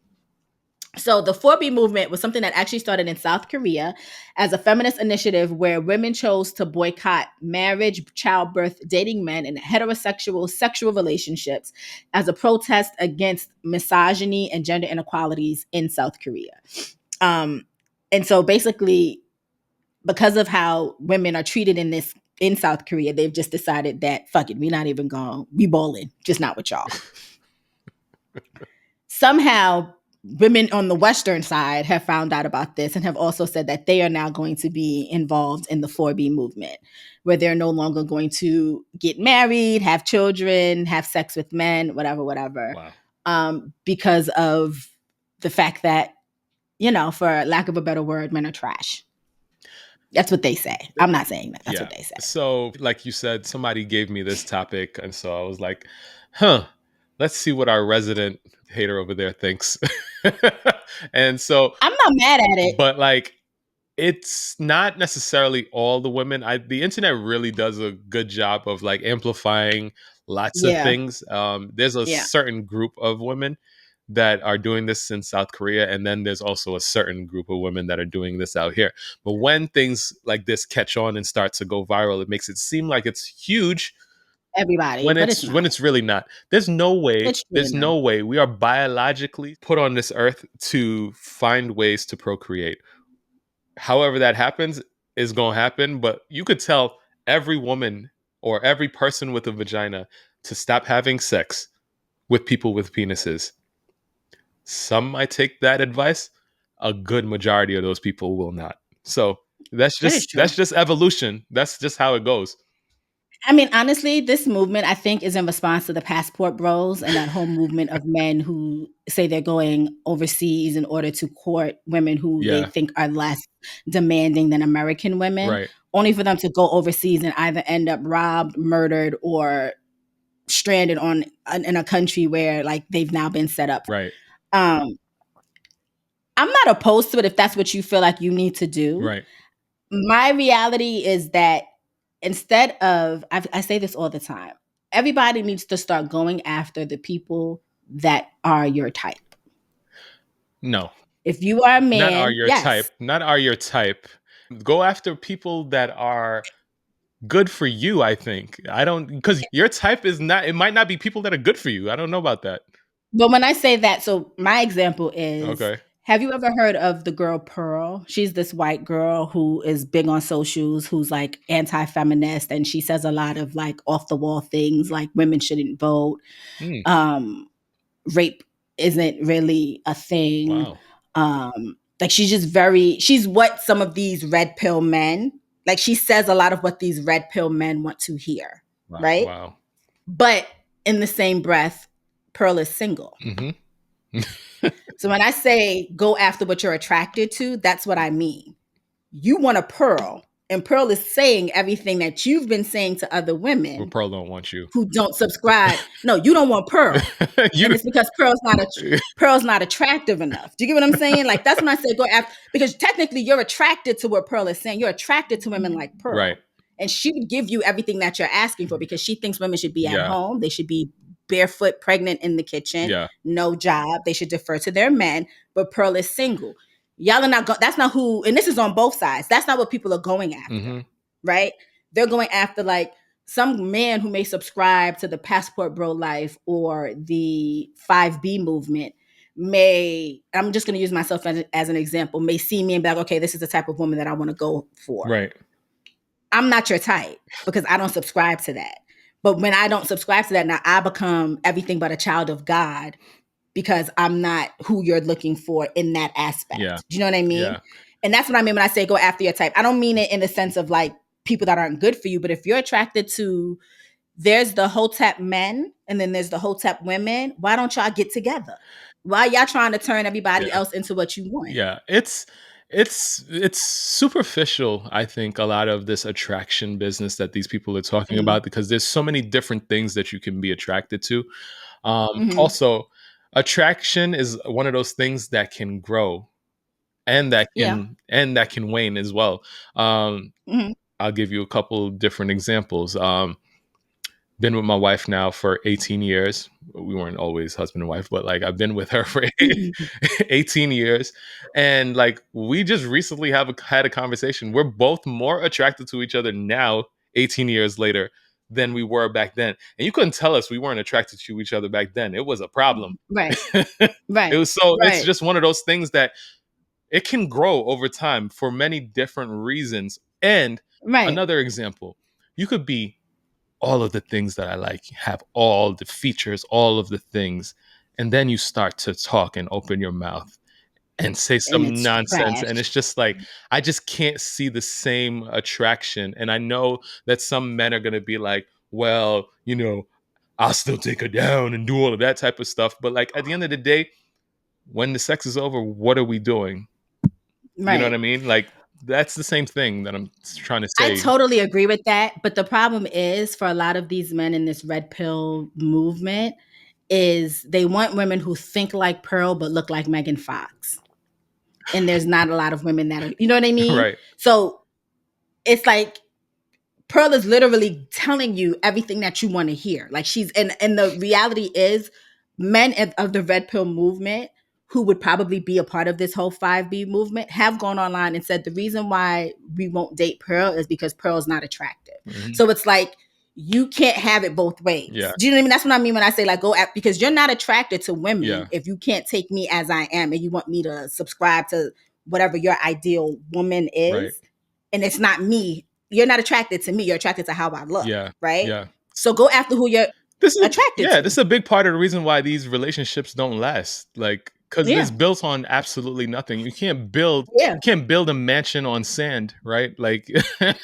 So the 4B movement was something that actually started in South Korea as a feminist initiative where women chose to boycott marriage, childbirth, dating men, and heterosexual sexual relationships as a protest against misogyny and gender inequalities in South Korea. And so basically, because of how women are treated in South Korea, they've just decided that, fuck it, we're not even going, we bowling, just not with y'all. Somehow, women on the Western side have found out about this and have also said that they are now going to be involved in the 4B movement, where they're no longer going to get married, have children, have sex with men, whatever. Wow. Because of the fact that, for lack of a better word, men are trash. That's what they say. I'm not saying that. That's what they say. So, like you said, somebody gave me this topic, and so I was like, let's see what our resident hater over there thinks. And so I'm not mad at it. But like, it's not necessarily all the women. The internet really does a good job of like amplifying lots of things. There's a certain group of women that are doing this in South Korea, and then there's also a certain group of women that are doing this out here. But when things like this catch on and start to go viral, it makes it seem like it's huge. Everybody, but it's not. When it's really not. There's no way. There's no way we are biologically put on this earth to find ways to procreate. However that happens is going to happen, but you could tell every woman or every person with a vagina to stop having sex with people with penises. Some might take that advice. A good majority of those people will not. So that's just evolution. That's just how it goes. I mean, honestly, this movement, I think, is in response to the passport bros and that whole movement of men who say they're going overseas in order to court women who they think are less demanding than American women, only for them to go overseas and either end up robbed, murdered, or stranded in a country where like they've now been set up. Right. I'm not opposed to it if that's what you feel like you need to do. Right. My reality is that instead of, I say this all the time, everybody needs to start going after the people that are your type. No. If you are a man, not are your type. Not are your type. Go after people that are good for you, I think. Because your type is not, it might not be people that are good for you. I don't know about that. But when I say that, so my example is, have you ever heard of the girl Pearl? She's this white girl who is big on socials, who's like anti-feminist, and she says a lot of like off the wall things like women shouldn't vote. Rape isn't really a thing. Wow. Like she's what some of these red pill men, like she says a lot of what these red pill men want to hear. Wow. Right? Wow. But in the same breath, Pearl is single. So when I say go after what you're attracted to, that's what I mean. You want a Pearl, and Pearl is saying everything that you've been saying to other women. Well, Pearl don't want you. Who don't subscribe. No, you don't want Pearl. And it's because Pearl's not attractive enough. Do you get what I'm saying? Like that's when I say go after, because technically you're attracted to what Pearl is saying. You're attracted to women like Pearl. Right. And she would give you everything that you're asking for because she thinks women should be at home. They should be barefoot, pregnant in the kitchen, no job. They should defer to their men. But Pearl is single. Y'all are not. That's not who. And this is on both sides. That's not what people are going after, right? They're going after like some man who may subscribe to the passport bro life or the 5B movement. I'm just going to use myself as an example. May see me and be like, okay, this is the type of woman that I want to go for. Right. I'm not your type because I don't subscribe to that. But when I don't subscribe to that, now I become everything but a child of God because I'm not who you're looking for in that aspect. Yeah. Do you know what I mean? Yeah. And that's what I mean when I say go after your type. I don't mean it in the sense of like people that aren't good for you, but if you're attracted to, there's the Hotep men and then there's the Hotep women, why don't y'all get together? Why y'all trying to turn everybody else into what you want? Yeah, it's superficial, I think, a lot of this attraction business that these people are talking about, because there's so many different things that you can be attracted to. Also, attraction is one of those things that can grow and that can wane as well. I'll give you a couple different examples. Been with my wife now for 18 years. We weren't always husband and wife, but like I've been with her for 18 years. And like we just recently had a conversation. We're both more attracted to each other now, 18 years later, than we were back then. And you couldn't tell us we weren't attracted to each other back then. It was a problem. Right. Right. It's just one of those things that it can grow over time for many different reasons. And another example, you could be all of the things that I like, have all the features, all of the things. And then you start to talk and open your mouth and say some nonsense. And it's just like, I just can't see the same attraction. And I know that some men are going to be like, well, I'll still take her down and do all of that type of stuff. But like at the end of the day, when the sex is over, what are we doing? Right. You know what I mean? Like That's the same thing that I'm trying to I say. totally agree with that. But the problem is for a lot of these men in this red pill movement is they want women who think like Pearl but look like Megan Fox. And there's not a lot of women that are, you know what I mean? Right. So it's like Pearl is literally telling you everything that you want to hear. Like she's, and the reality is men of the red pill movement who would probably be a part of this whole 5B movement have gone online and said the reason why we won't date Pearl is because Pearl's not attractive. Mm-hmm. So it's like, you can't have it both ways. Yeah. Do you know what I mean? That's what I mean when I say like go at, because you're not attracted to women if you can't take me as I am and you want me to subscribe to whatever your ideal woman is. Right. And it's not me. You're not attracted to me. You're attracted to how I look. Yeah. Right. Yeah. So go after who you're attracted to. This is a big part of the reason why these relationships don't last. Like, because it's built on absolutely nothing. You can't build a mansion on sand, right? Like, as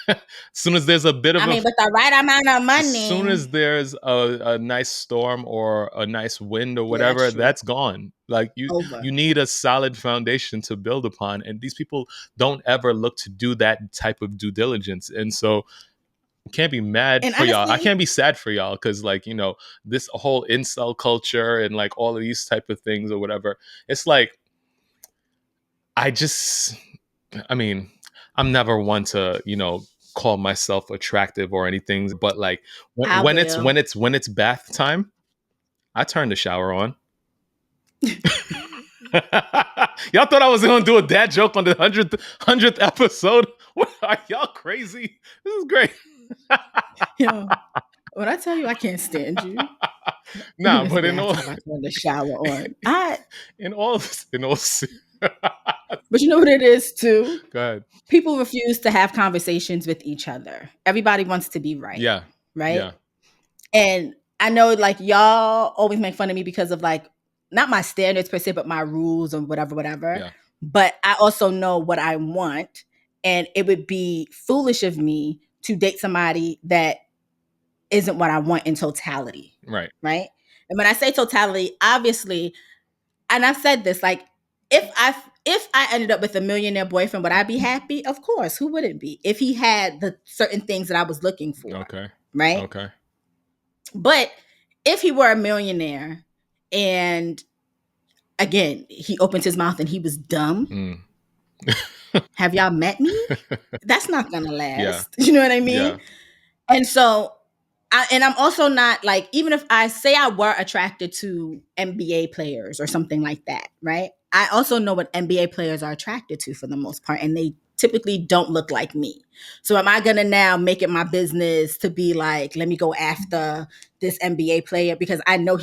soon as there's a bit of but the right amount of money. As soon as there's a nice storm or a nice wind or whatever, that's gone. Like you need a solid foundation to build upon. And these people don't ever look to do that type of due diligence. And so can't be mad for y'all. I can't be sad for y'all because, like, you know, this whole incel culture and like all of these type of things or whatever. It's like, I mean, I'm never one to, you know, call myself attractive or anything, but like when it's bath time, I turn the shower on. Y'all thought I was gonna do a dad joke on the 100th episode? What, are y'all crazy? This is great. Yo, when I tell you I can't stand you, nah, but in all, I turn the shower on. in all, but you know what it is too? Go ahead. People refuse to have conversations with each other. Everybody wants to be right. Yeah. Right. Yeah. And I know like y'all always make fun of me because of like not my standards per se, but my rules and whatever. Yeah. But I also know what I want. And it would be foolish of me to date somebody that isn't what I want in totality. Right. Right. And when I say totality, obviously, and I've said this, like, if I ended up with a millionaire boyfriend, would I be happy? Of course. Who wouldn't be? If he had the certain things that I was looking for. Okay. Right. Okay. But if he were a millionaire and again, he opened his mouth and he was dumb. Have y'all met me? That's not going to last. Yeah. You know what I mean? Yeah. And so, I'm also not like, even if I say I were attracted to NBA players or something like that, right? I also know what NBA players are attracted to for the most part, and they typically don't look like me. So am I going to now make it my business to be like, let me go after this NBA player because I know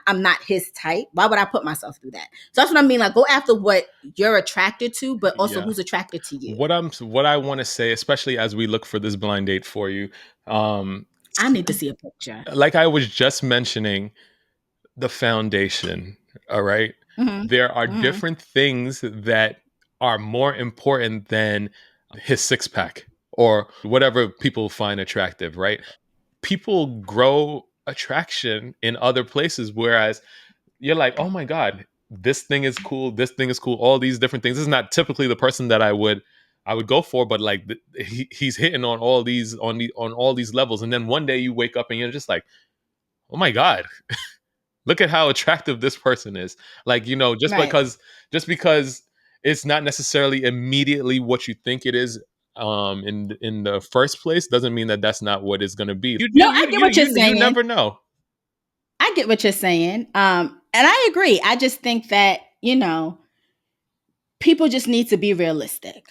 I'm not his type. Why would I put myself through that? So that's what I mean. Like, go after what you're attracted to, but also who's attracted to you. What I want to say, especially as we look for this blind date for you, I need to see a picture. Like I was just mentioning, the foundation. All right. Mm-hmm. There are different things that are more important than his six pack or whatever people find attractive, right? People grow attraction in other places, whereas you're like, oh my God, this thing is cool. This thing is cool. All these different things. This is not typically the person that I would go for, but like he's hitting on all these on all these levels. And then one day you wake up and you're just like, oh my God, look at how attractive this person is. Like, you know, just because it's not necessarily immediately what you think it is in the first place doesn't mean that that's not what it's going to be. I get what you're saying. You never know. I get what you're saying. And I agree. I just think that, you know, people just need to be realistic.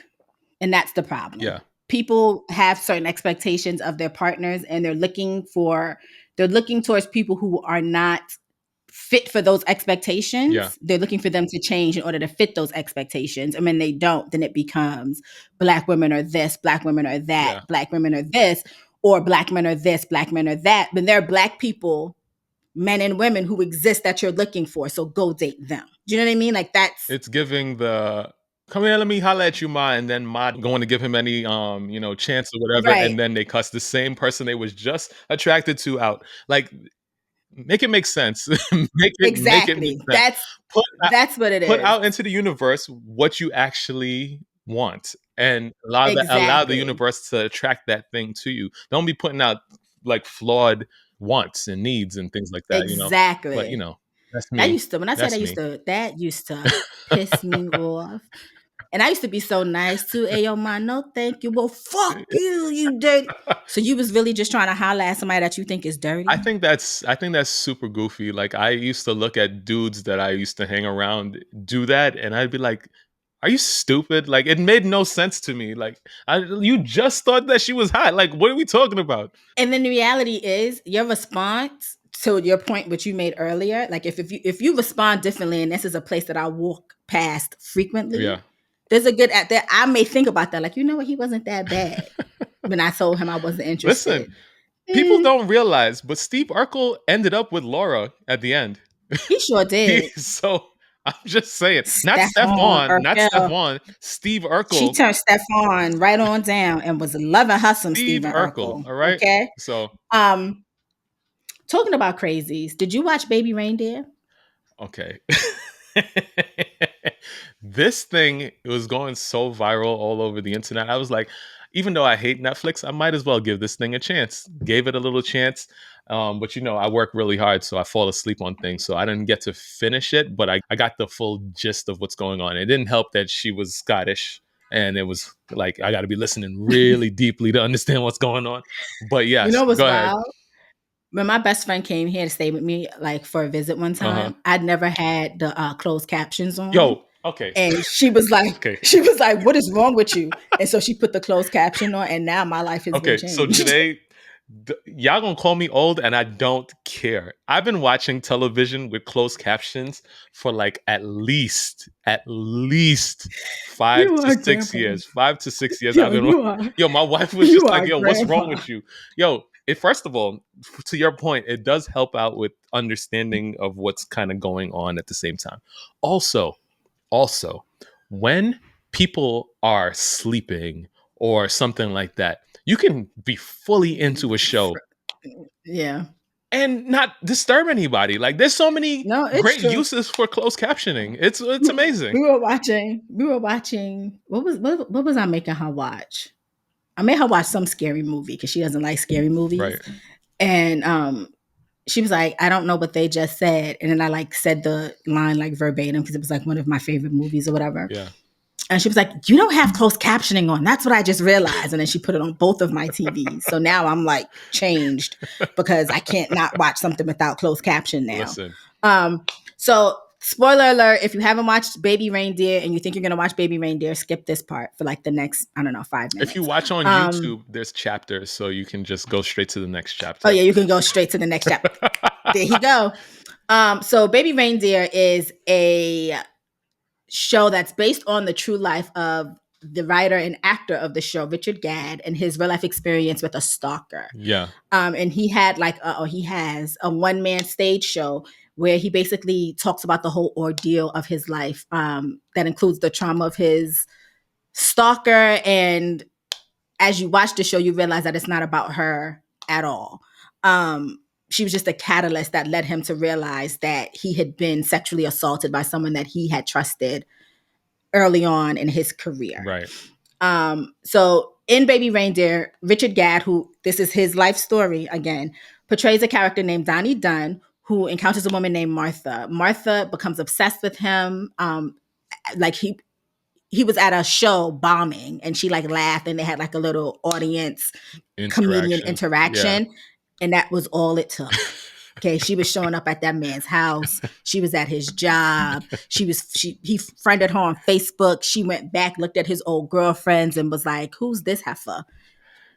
And that's the problem. Yeah. People have certain expectations of their partners and they're looking towards people who are not fit for those expectations. Yeah. They're looking for them to change in order to fit those expectations. And when they don't, then it becomes Black women are this, Black women are that, Black women are this, or Black men are this, Black men are that. But there are Black people, men and women who exist that you're looking for. So go date them. Do you know what I mean? Like it's giving the come here, let me holler at you, Ma, and then Ma going to give him any chance or whatever, and then they cuss the same person they was just attracted to out. Like, make it make sense. Exactly. That's what it is. Put out into the universe what you actually want, and allow the Exactly. universe to attract that thing to you. Don't be putting out like flawed wants and needs and things like that, But Exactly. that's That me. used to when I say That's me. that used to piss me off. And I used to be so nice too. Hey, yo, man, no thank you. Well, fuck you, you dirty. So you was really just trying to holler at somebody that you think is dirty? I think that's super goofy. Like, I used to look at dudes that I used to hang around do that, and I'd be like, "Are you stupid?" Like, it made no sense to me. Like, you just thought that she was hot. Like, what are we talking about? And then the reality is your response to your point, which you made earlier, like if you respond differently, and this is a place that I walk past frequently, Yeah. there's a good at that. I may think about that, like, you know what, he wasn't that bad when I told him I wasn't Listen, interested. people don't realize, but Steve Urkel ended up with Laura at the end. He sure did. So I'm just saying, Stephon not Urkel. Stephon, Steve She Urkel. turned Stephon right on down and was loving her some Steve Stephen Urkel. Urkel. All right. Okay. So, Um, Talking about crazies, did you watch Baby Reindeer? okay. This thing was going so viral all over the internet. I was like, even though I hate Netflix, I might as well give this thing a chance. Gave it a little chance. But I work really hard, so I fall asleep on things. So I didn't get to finish it, but I got the full gist of what's going on. It didn't help that she was Scottish, and it was like I got to be listening really deeply to understand what's going on. But You yes, know what's go ahead. wild? When my best friend came here to stay with me, like for a visit one Uh-huh. time, I'd never had the closed captions on. Yo, okay. And she was like, Okay. what is wrong with you? And so she put the closed caption on, and now my life has been Okay, so changed. today, y'all gonna call me old, and I don't care. I've been watching television with closed captions for like at least You are grandpa. 5 to 6 years. I've Yo, been. you are Yo, my wife was you just like, are "Yo, what's wrong grandpa. with you?" Yo, first of all, to your point, it does help out with understanding of what's kind of going on at the same time. Also, when people are sleeping or something like that, you can be fully into a show Yeah. and not disturb anybody. Like, there's so many No, it's great true. uses for closed captioning. It's amazing. We were watching what was I making her watch? I made her watch some scary movie because she doesn't like scary movies. Right. And she was like, I don't know what they just said. And then I like said the line like verbatim because it was like one of my favorite movies or whatever. Yeah. And she was like, you don't have closed captioning on. That's what I just realized. And then she put it on both of my TVs. So now I'm like changed because I can't not watch something without closed caption now. Listen. So spoiler alert, if you haven't watched Baby Reindeer and you think you're going to watch Baby Reindeer, skip this part for like the next, I don't know, 5 minutes. If you watch on YouTube, there's chapters, so you can just go straight to the next chapter. Oh yeah, you can go straight to the next chapter. There you go. So Baby Reindeer is a show that's based on the true life of the writer and actor of the show, Richard Gadd, and his real life experience with a stalker. Yeah. And he had he has a one-man stage show where he basically talks about the whole ordeal of his life. That includes the trauma of his stalker. And as you watch the show, you realize that it's not about her at all. She was just a catalyst that led him to realize that he had been sexually assaulted by someone that he had trusted early on in his career. Right. So in Baby Reindeer, Richard Gadd, who this is his life story again, portrays a character named Donnie Dunn who encounters a woman named Martha. Martha becomes obsessed with him. Like he was at a show bombing and she like laughed and they had like a little audience comedian interaction. Yeah. And that was all it took. Okay, she was showing up at that man's house. She was at his job. He friended her on Facebook. She went back, looked at his old girlfriends and was like, who's this heifer?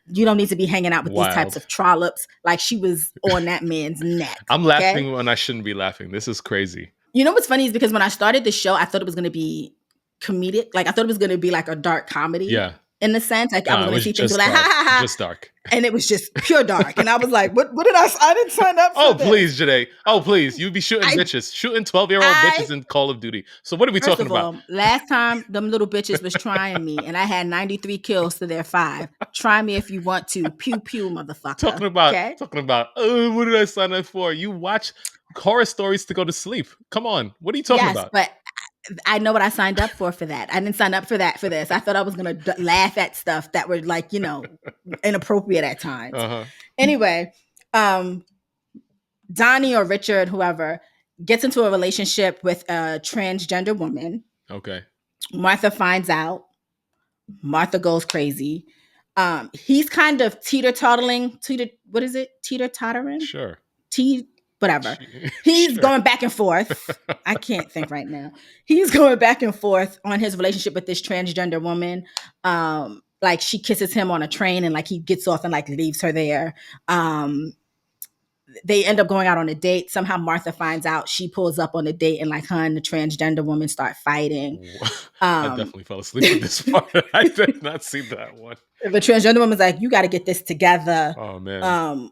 You don't need to be hanging out with these types of trollops. Like she was on that man's neck. I'm laughing when I shouldn't be laughing. This is crazy. You know what's funny is because when I started the show, I thought it was going to be comedic. Like I thought it was going to be like a dark comedy. Yeah. In the sense, like I was going to see things like, ha ha ha. Just dark. And it was just pure dark. And I was like, what did I didn't sign up for this. Please, Joyhdae. Oh, please. You be shooting bitches. Shooting 12-year-old bitches in Call of Duty. So what are we talking about? Last time them little bitches was trying me and I had 93 kills to their 5. Try me if you want to. Pew, pew, motherfucker. Talking about, what did I sign up for? You watch horror stories to go to sleep. Come on. What are you talking about? But I know what I signed up for that. I didn't sign up for that for this. I thought I was going to laugh at stuff that were like, inappropriate at times. Anyway, Donnie or Richard, whoever, gets into a relationship with a transgender woman. Okay. Martha finds out. Martha goes crazy. He's kind of teeter-tottering. What is it? Teeter-tottering? Sure. Whatever. He's going back and forth. I can't think right now. He's going back and forth on his relationship with this transgender woman. Like she kisses him on a train and like he gets off and like leaves her there. They end up going out on a date. Somehow Martha finds out. She pulls up on the date and like her and the transgender woman start fighting. I definitely fell asleep with this part. I did not see that one. The transgender woman's like, you got to get this together. Oh, man.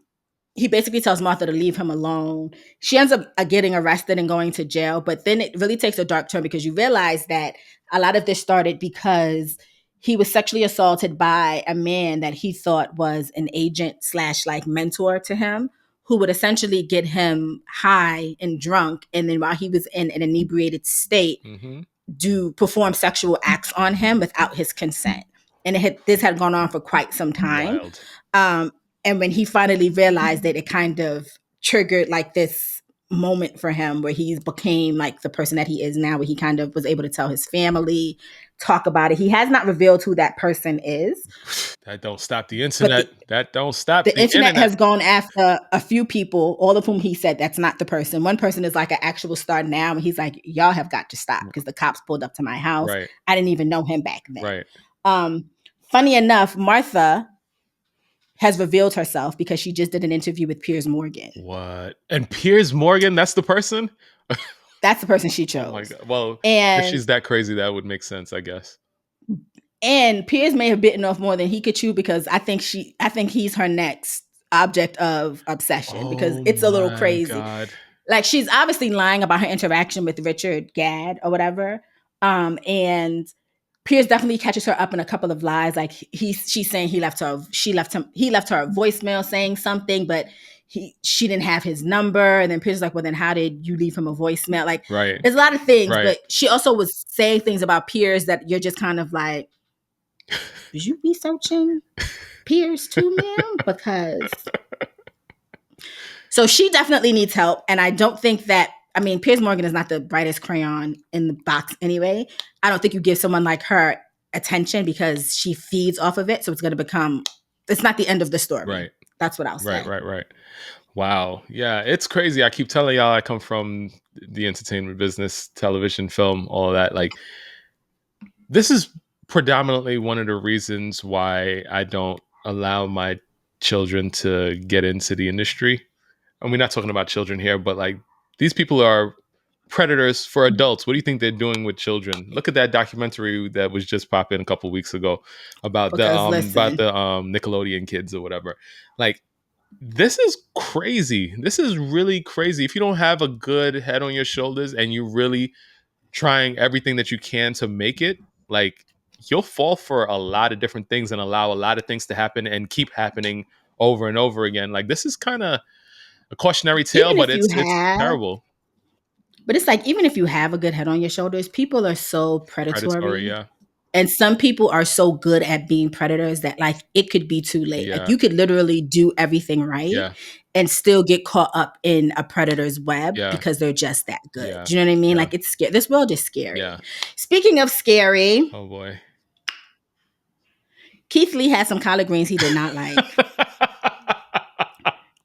He basically tells Martha to leave him alone. She ends up getting arrested and going to jail. But then it really takes a dark turn because you realize that a lot of this started because he was sexually assaulted by a man that he thought was an agent / like mentor to him, who would essentially get him high and drunk. And then while he was in an inebriated state, perform sexual acts on him without his consent. And this had gone on for quite some time. And when he finally realized that, it kind of triggered like this moment for him where he became like the person that he is now, where he kind of was able to tell his family, talk about it. He has not revealed who that person is. That don't stop the internet. That don't stop the internet. Has gone after a few people, all of whom he said that's not the person. One person is like an actual star now, and he's like, y'all have got to stop because the cops pulled up to my house. Right. I didn't even know him back then. Right. Funny enough, Martha has revealed herself because she just did an interview with Piers Morgan. What? And Piers Morgan, that's the person? That's the person she chose. Oh my God. Well, if she's that crazy, that would make sense, I guess. And Piers may have bitten off more than he could chew because I think he's her next object of obsession because it's a little crazy. God. Like she's obviously lying about her interaction with Richard Gadd or whatever. And Piers definitely catches her up in a couple of lies. Like she's saying he left her a voicemail saying something, but she didn't have his number. And then Piers is like, well, then how did you leave him a voicemail? Like, there's a lot of things, but she also was saying things about Piers that you're just kind of like, was you researching Piers too, ma'am? Because so she definitely needs help. And I don't think that, Piers Morgan is not the brightest crayon in the box anyway. I don't think you give someone like her attention because she feeds off of it. So it's not the end of the story. Right. That's what I'll say. Right. Wow. Yeah, it's crazy. I keep telling y'all I come from the entertainment business, television, film, all of that. Like, this is predominantly one of the reasons why I don't allow my children to get into the industry. And we're not talking about children here, but like these people are predators for adults. What do you think they're doing with children? Look at that documentary that was just popping a couple weeks ago about the Nickelodeon kids or whatever. Like, this is crazy. This is really crazy. If you don't have a good head on your shoulders and you're really trying everything that you can to make it, like, you'll fall for a lot of different things and allow a lot of things to happen and keep happening over and over again. Like, this is kind of a cautionary tale, but it's terrible. But it's like, even if you have a good head on your shoulders, people are so predatory. Yeah. And some people are so good at being predators that like it could be too late. Yeah. Like you could literally do everything right and still get caught up in a predator's web because they're just that good. Yeah. Do you know what I mean? Like, it's scary. This world is scary. Yeah. Speaking of scary. Oh boy. Keith Lee had some collard greens he did not like.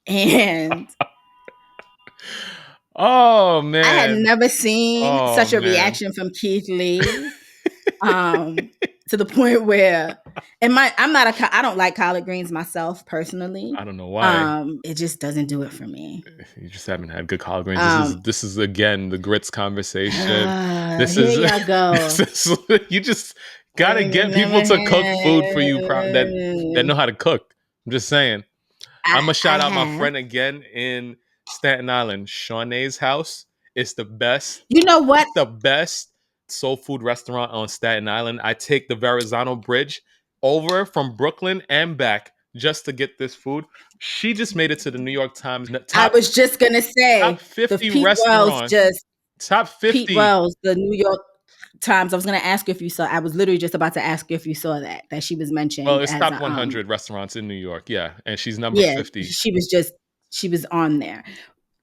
And oh man, I had never seen such a reaction from Keith Lee. To the point where, I don't like collard greens myself personally. I don't know why. It just doesn't do it for me. You just haven't had good collard greens. This is again the grits conversation. Y'all go. You just gotta get people to cook food for you that know how to cook. I'm just saying. I'm gonna shout out my friend again in Staten Island, Shaunie's house. It's the best. You know what? It's the best soul food restaurant on Staten Island. I take the Verrazano Bridge over from Brooklyn and back just to get this food. She just made it to the New York Times. I was just gonna say top 50 restaurants. Top 50. Pete Wells, the New York times. I was going to ask you if you saw. I was literally just about to ask you if you saw that she was Well, mentioned it's as top a 100 restaurants in New York. Yeah, and she's number yeah. 50. She was on there.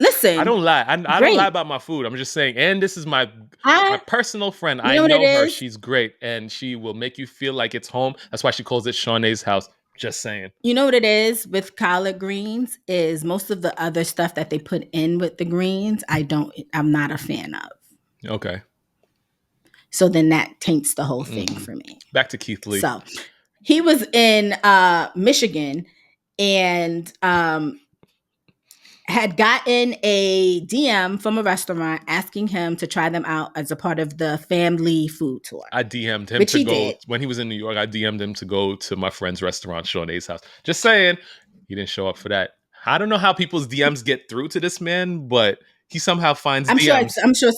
Listen, I don't lie. I don't lie great. about my food. I'm just saying. And this is my I personal friend. You I know what it know her. is. She's great, and she will make you feel like it's home. That's why she calls it Shaunie's house. Just saying. You know what it is with collard greens is most of the other stuff that they put in with the greens. I'm not a fan of. Okay. So then that taints the whole thing for me. Back to Keith Lee. So he was in Michigan and had gotten a DM from a restaurant asking him to try them out as a part of the family food tour. I DM'd him which to he go did. when he was in New York. I DM'd him to go to my friend's restaurant, Shaunie's house. Just saying, he didn't show up for that. I don't know how people's DMs get through to this man, but he somehow finds DMs. I'm sure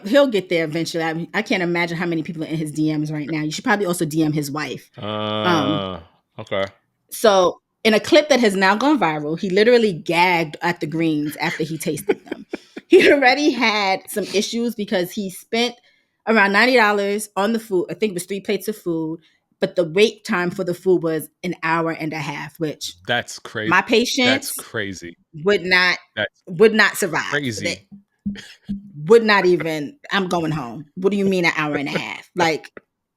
he'll get there eventually. I can't imagine how many people are in his DMs right now. You should probably also DM his wife. Okay. So in a clip that has now gone viral, he literally gagged at the greens after he tasted them. He already had some issues because he spent around $90 on the food. I think it was 3 plates of food, but the wait time for the food was an hour and a half, which that's crazy. My patience that's crazy. Would not survive. Crazy. Would not even. I'm going home. What do you mean an hour and a half? Like,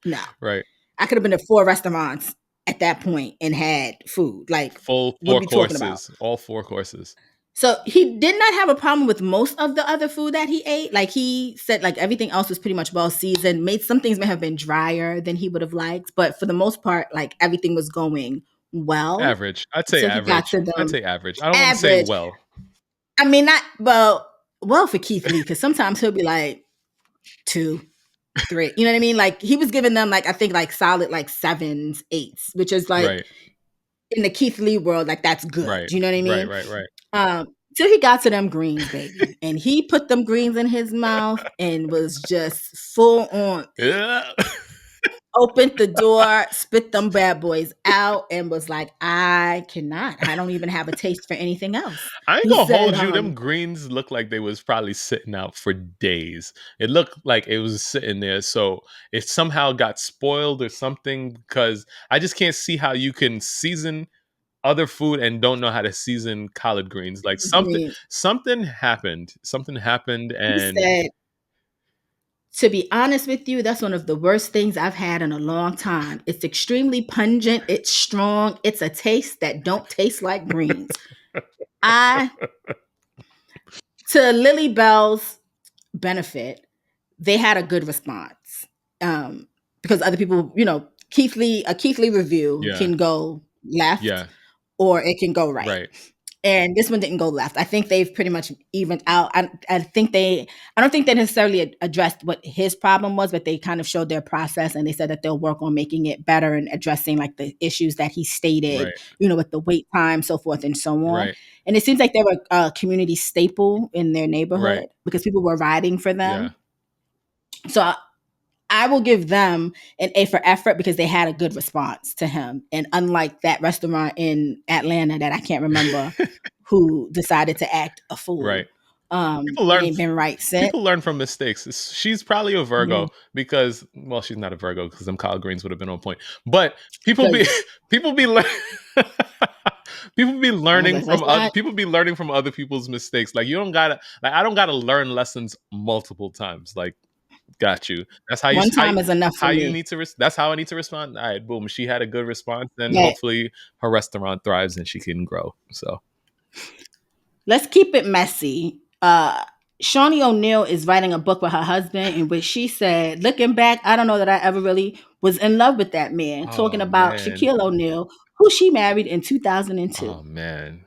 no. Right. I could have been to 4 restaurants at that point and had food. Like, full 4 courses, all 4 courses. So he did not have a problem with most of the other food that he ate. Like he said, like everything else was pretty much well seasoned. Some things may have been drier than he would have liked, but for the most part, like everything was going well. Average. I'd say average. I'd say average. I don't want to say well. I mean, not well for Keith Lee, because sometimes he'll be like 2, 3. You know what I mean? Like he was giving them like I think like solid like 7s, 8s, which is like in the Keith Lee world, like that's good. Right. You know what I mean? Right. Till he got to them greens, baby. And he put them greens in his mouth and was just full on. Opened the door, spit them bad boys out, and was like, I cannot. I don't even have a taste for anything else. I ain't gonna hold you. Them greens look like they was probably sitting out for days. It looked like it was sitting there. So it somehow got spoiled or something, because I just can't see how you can season other food and don't know how to season collard greens. Like something happened. Something happened, and he said, to be honest with you, that's one of the worst things I've had in a long time. It's extremely pungent. It's strong. It's a taste that don't taste like greens. To Lillie Bell's benefit, they had a good response. Because other people, a Keith Lee review can go left or it can go right. And this one didn't go left. I think they've pretty much evened out. I don't think they necessarily addressed what his problem was, but they kind of showed their process, and they said that they'll work on making it better and addressing like the issues that he stated, with the wait time, so forth and so on. And it seems like they were a community staple in their neighborhood because people were riding for them. So I will give them an A for effort because they had a good response to him. And unlike that restaurant in Atlanta that I can't remember who decided to act a fool. People learn, ain't been right since. People learn from mistakes. She's probably a Virgo because, well, she's not a Virgo because them collard greens would have been on point. But people be learning from other people's mistakes. Like I don't gotta learn lessons multiple times. Like, got you. That's how you. One time is enough for me. You need to. That's how I need to respond. All right, boom. She had a good response, and hopefully her restaurant thrives and she can grow. So let's keep it messy. Shaunie O'Neal is writing a book with her husband in which she said, looking back, I don't know that I ever really was in love with that man. Talking about Shaquille O'Neal, who she married in 2002. Oh man.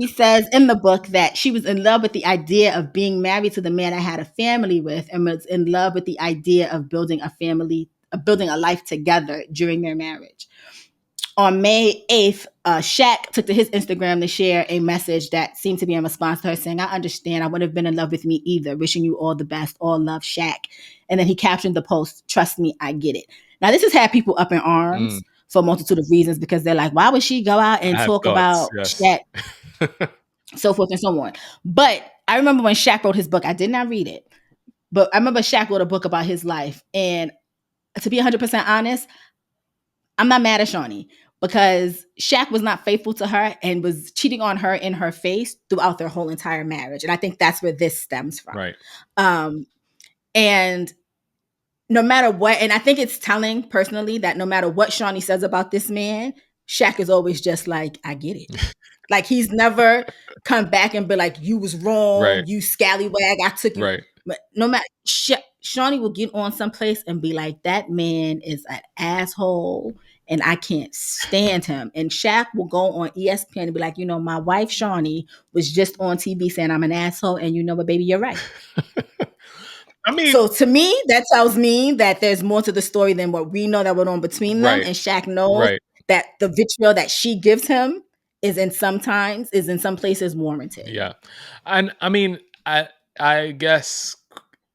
She says in the book that she was in love with the idea of being married to the man I had a family with, and was in love with the idea of building a life together during their marriage. On May 8th, Shaq took to his Instagram to share a message that seemed to be in response to her saying, I understand, I wouldn't have been in love with me either. Wishing you all the best. All love, Shaq. And then he captioned the post, trust me, I get it. Now, this has had people up in arms for a multitude of reasons because they're like, why would she go out and talk about Shaq? So forth and so on. But I remember when Shaq wrote his book, I did not read it. But I remember Shaq wrote a book about his life. And to be 100% honest, I'm not mad at Shaunie because Shaq was not faithful to her and was cheating on her in her face throughout their whole entire marriage. And I think that's where this stems from. Right. And no matter what, and I think it's telling personally that no matter what Shaunie says about this man, Shaq is always just like, I get it. Like he's never come back and be like, you was wrong, Right. you scallywag, I took you. Right. But no matter, Shaunie will get on someplace and be like, that man is an asshole and I can't stand him. And Shaq will go on ESPN and be like, you know, my wife Shaunie was just on TV saying I'm an asshole, and you know what, baby, you're right. I mean, so to me, that tells me that there's more to the story than what we know that went on between them. And Shaq knows that the vitriol that she gives him is in some places warranted. Yeah. And I mean, I guess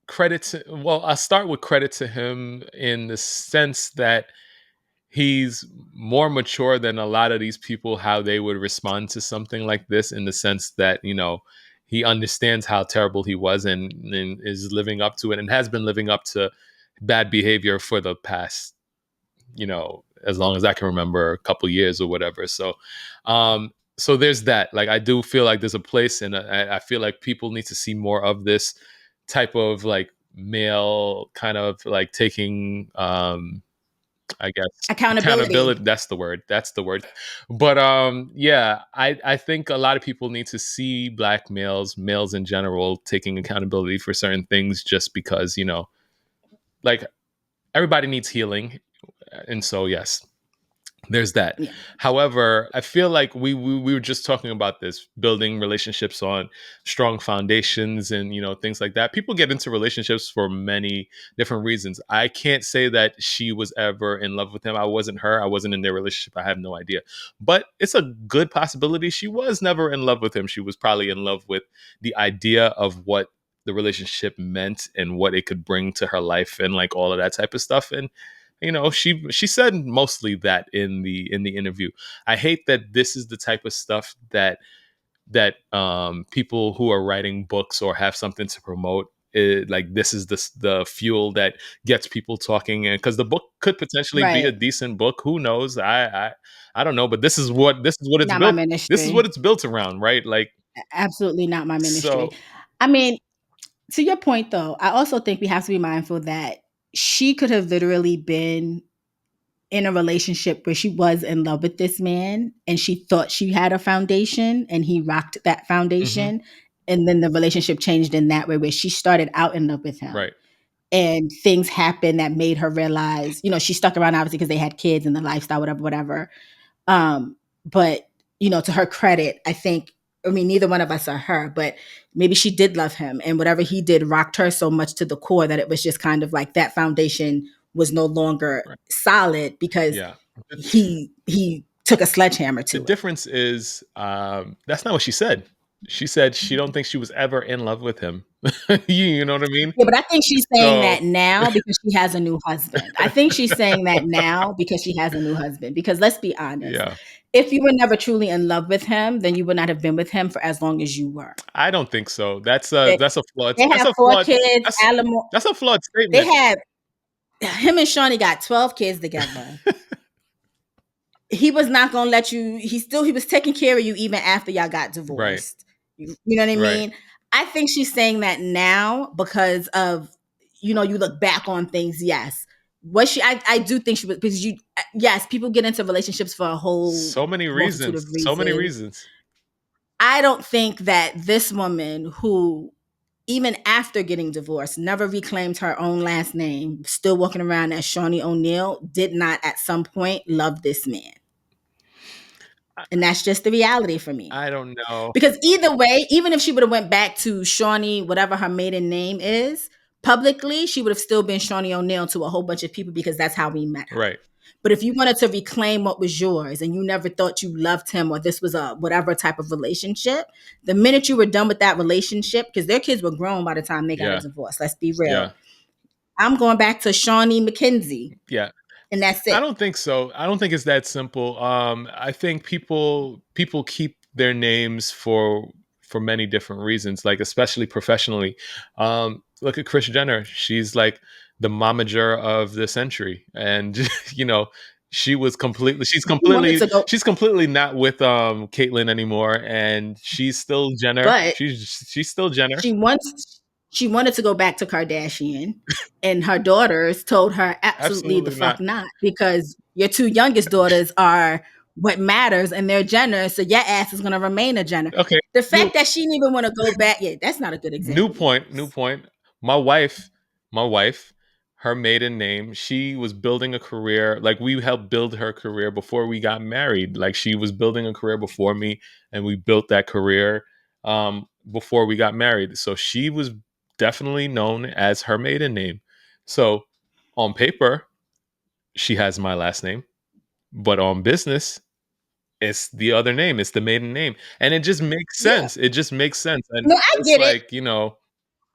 credit to, well, I'll start with credit to him in the sense that he's more mature than a lot of these people, how they would respond to something like this, in the sense that, you know, he understands how terrible he was and is living up to it and has been living up to bad behavior for the past, you know, as long as I can remember, a couple years or whatever. So, so there's that. Like, I do feel like there's a place, and I feel like people need to see more of this type of like male kind of like taking, I guess accountability. That's the word. But yeah, I think a lot of people need to see black males in general taking accountability for certain things, just because, you know, like everybody needs healing. And so, yes, there's that. Yeah. However, I feel like we were just talking about this, building relationships on strong foundations and, you know, things like that. People get into relationships for many different reasons. I can't say that she was ever in love with him. I wasn't her. I wasn't in their relationship. I have no idea. But it's a good possibility she was never in love with him. She was probably in love with the idea of what the relationship meant and what it could bring to her life and like all of that type of stuff. And you know, she said mostly that in the interview. I hate that this is the type of stuff that people who are writing books or have something to promote, like this is the fuel that gets people talking. And because the book could potentially be a decent book, who knows? I don't know, but this is what it's not built. My ministry. This is what it's built around, right? Like, absolutely not my ministry. So, I mean, to your point though, I also think we have to be mindful that she could have literally been in a relationship where she was in love with this man and she thought she had a foundation and he rocked that foundation. Mm-hmm. And then the relationship changed in that way, where she started out in love with him. Right. And things happened that made her realize, you know, she stuck around obviously because they had kids and the lifestyle, whatever. But, you know, to her credit, I think, I mean, neither one of us are her, but maybe she did love him, and whatever he did rocked her so much to the core that it was just kind of like that foundation was no longer solid because he took a sledgehammer to it. The difference is that's not what she said. She said she don't think she was ever in love with him. You know what I mean? Yeah, but I think she's saying that now because she has a new husband. I think she's saying that now because she has a new husband. Because let's be honest. Yeah. If you were never truly in love with him, then you would not have been with him for as long as you were. I don't think so. That's a flawed. They have 4 kids. That's a flawed statement. They have him and Shaunie got 12 kids together. He was not gonna let you. He was taking care of you even after y'all got divorced. Right. You know what I mean? Right. I think she's saying that now because of, you know, you look back on things. Yes. Was she? I do think she was, because yes, people get into relationships for a whole so many reasons. So many reasons. I don't think that this woman, who even after getting divorced, never reclaimed her own last name, still walking around as Shaunie O'Neal, did not at some point love this man. And that's just the reality for me. I don't know. Because either way, even if she would have went back to Shaunie, whatever her maiden name is, publicly, she would have still been Shaunie O'Neal to a whole bunch of people because that's how we met her. Right. But if you wanted to reclaim what was yours and you never thought you loved him or this was a whatever type of relationship, the minute you were done with that relationship, because their kids were grown by the time they got a divorce, let's be real. Yeah. I'm going back to Shaunie McKenzie. Yeah. And that's it. I don't think so. I don't think it's that simple. I think people keep their names for many different reasons, like especially professionally. look at Kris Jenner. She's like the momager of the century, and you know, she's completely not with Caitlyn anymore, and she's still Jenner. But She's still Jenner. She wanted to go back to Kardashian, and her daughters told her absolutely the fuck not, because your two youngest daughters are what matters, and they're Jenner, so your ass is gonna remain a Jenner. Okay. The fact that she didn't even want to go back, that's not a good example. New point. My wife, her maiden name, she was building a career. Like, we helped build her career before we got married. Like, she was building a career before me, and we built that career before we got married. So she was definitely known as her maiden name. So on paper, she has my last name, but on business, it's the other name. It's the maiden name, and it just makes sense. Yeah. It just makes sense. And no, I get it. You know,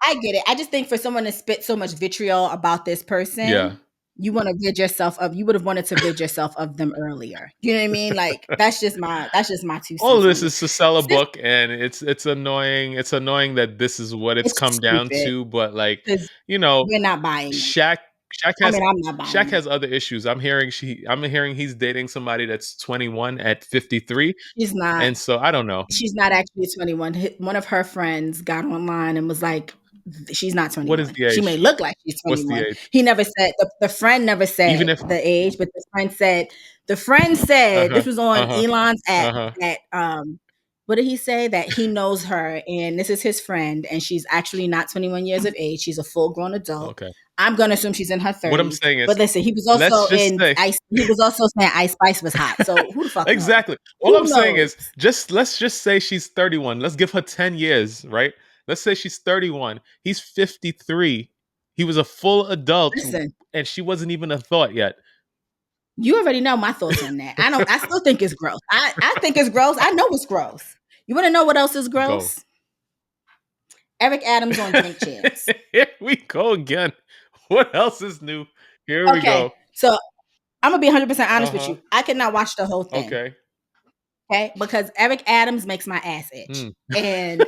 I get it. I just think for someone to spit so much vitriol about this person, you want to rid yourself of. You would have wanted to rid yourself of them earlier. You know what I mean? Like, that's just my 2 cents. All of this is to sell a book, and it's annoying. It's annoying that this is what it's come down to. But, like, you know, we're not buying. Shaq I'm not buying. Shaq has other issues. I'm hearing he's dating somebody that's 21 at 53. She's not, and so I don't know. She's not actually 21. One of her friends got online and was like, she's not 21. What is the age? She may look like she's 21. What's the age? He never said, the friend never said even if the age, but the friend said this was on Elon's app that what did he say? That he knows her, and this is his friend, and she's actually not 21 years of age. She's a full-grown adult. Okay. I'm gonna assume she's in her 30s. What I'm saying is, but listen, he was also saying Ice Spice was hot. So who the fuck exactly. Knows? All I'm saying is, let's just say she's 31. Let's give her 10 years, right? Let's say she's 31. He's 53. He was a full adult, and she wasn't even a thought yet. You already know my thoughts on that. I still think it's gross. I think it's gross. I know it's gross. You want to know what else is gross? Go. Eric Adams on Drink Champs. Here we go again. What else is new? Here we go. So I'm gonna be 100% honest with you. I could not watch the whole thing. Okay, because Eric Adams makes my ass itch, and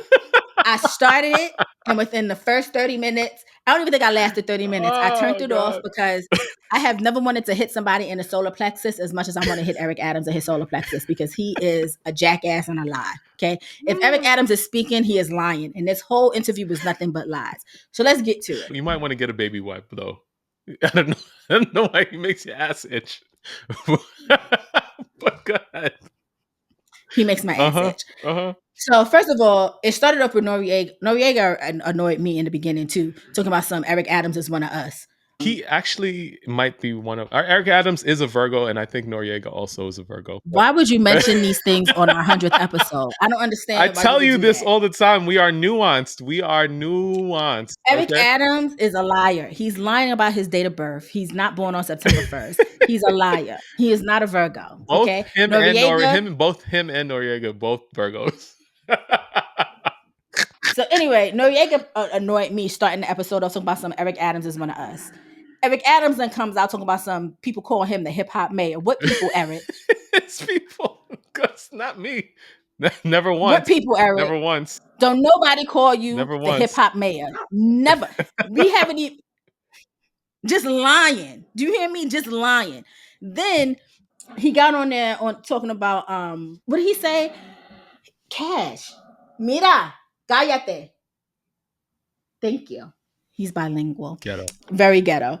I started it, and within the first 30 minutes, I don't even think I lasted 30 minutes. I turned it off because I have never wanted to hit somebody in the solar plexus as much as I want to hit Eric Adams in his solar plexus, because he is a jackass and a lie. Okay. If Eric Adams is speaking, he is lying. And this whole interview was nothing but lies. So let's get to it. You might want to get a baby wipe, though. I don't know why he makes your ass itch. But go ahead. He makes my ass itch. So first of all, it started up with Noriega. Noriega annoyed me in the beginning too, talking about some Eric Adams is one of us. He actually might be one of Eric Adams is a Virgo, and I think Noriega also is a Virgo. Why would you mention these things on our 100th episode? I don't understand. I tell you this all the time. We are nuanced. Eric Adams is a liar. He's lying about his date of birth. He's not born on September 1st. He's a liar. He is not a Virgo. Both okay, him and Noriega, both Virgos. So anyway, Noriega annoyed me starting the episode off talking about some Eric Adams is one of us. Eric Adams then comes out talking about some people calling him the hip hop mayor. What people, Eric? It's people. It's not me. Never once. What people, Eric? Never once. Don't nobody call you the hip hop mayor. Never. We haven't even. Just lying. Do you hear me? Just lying. Then he got on there talking about what did he say? Cash. Mira, cállate. Thank you. He's bilingual. Ghetto. Very ghetto.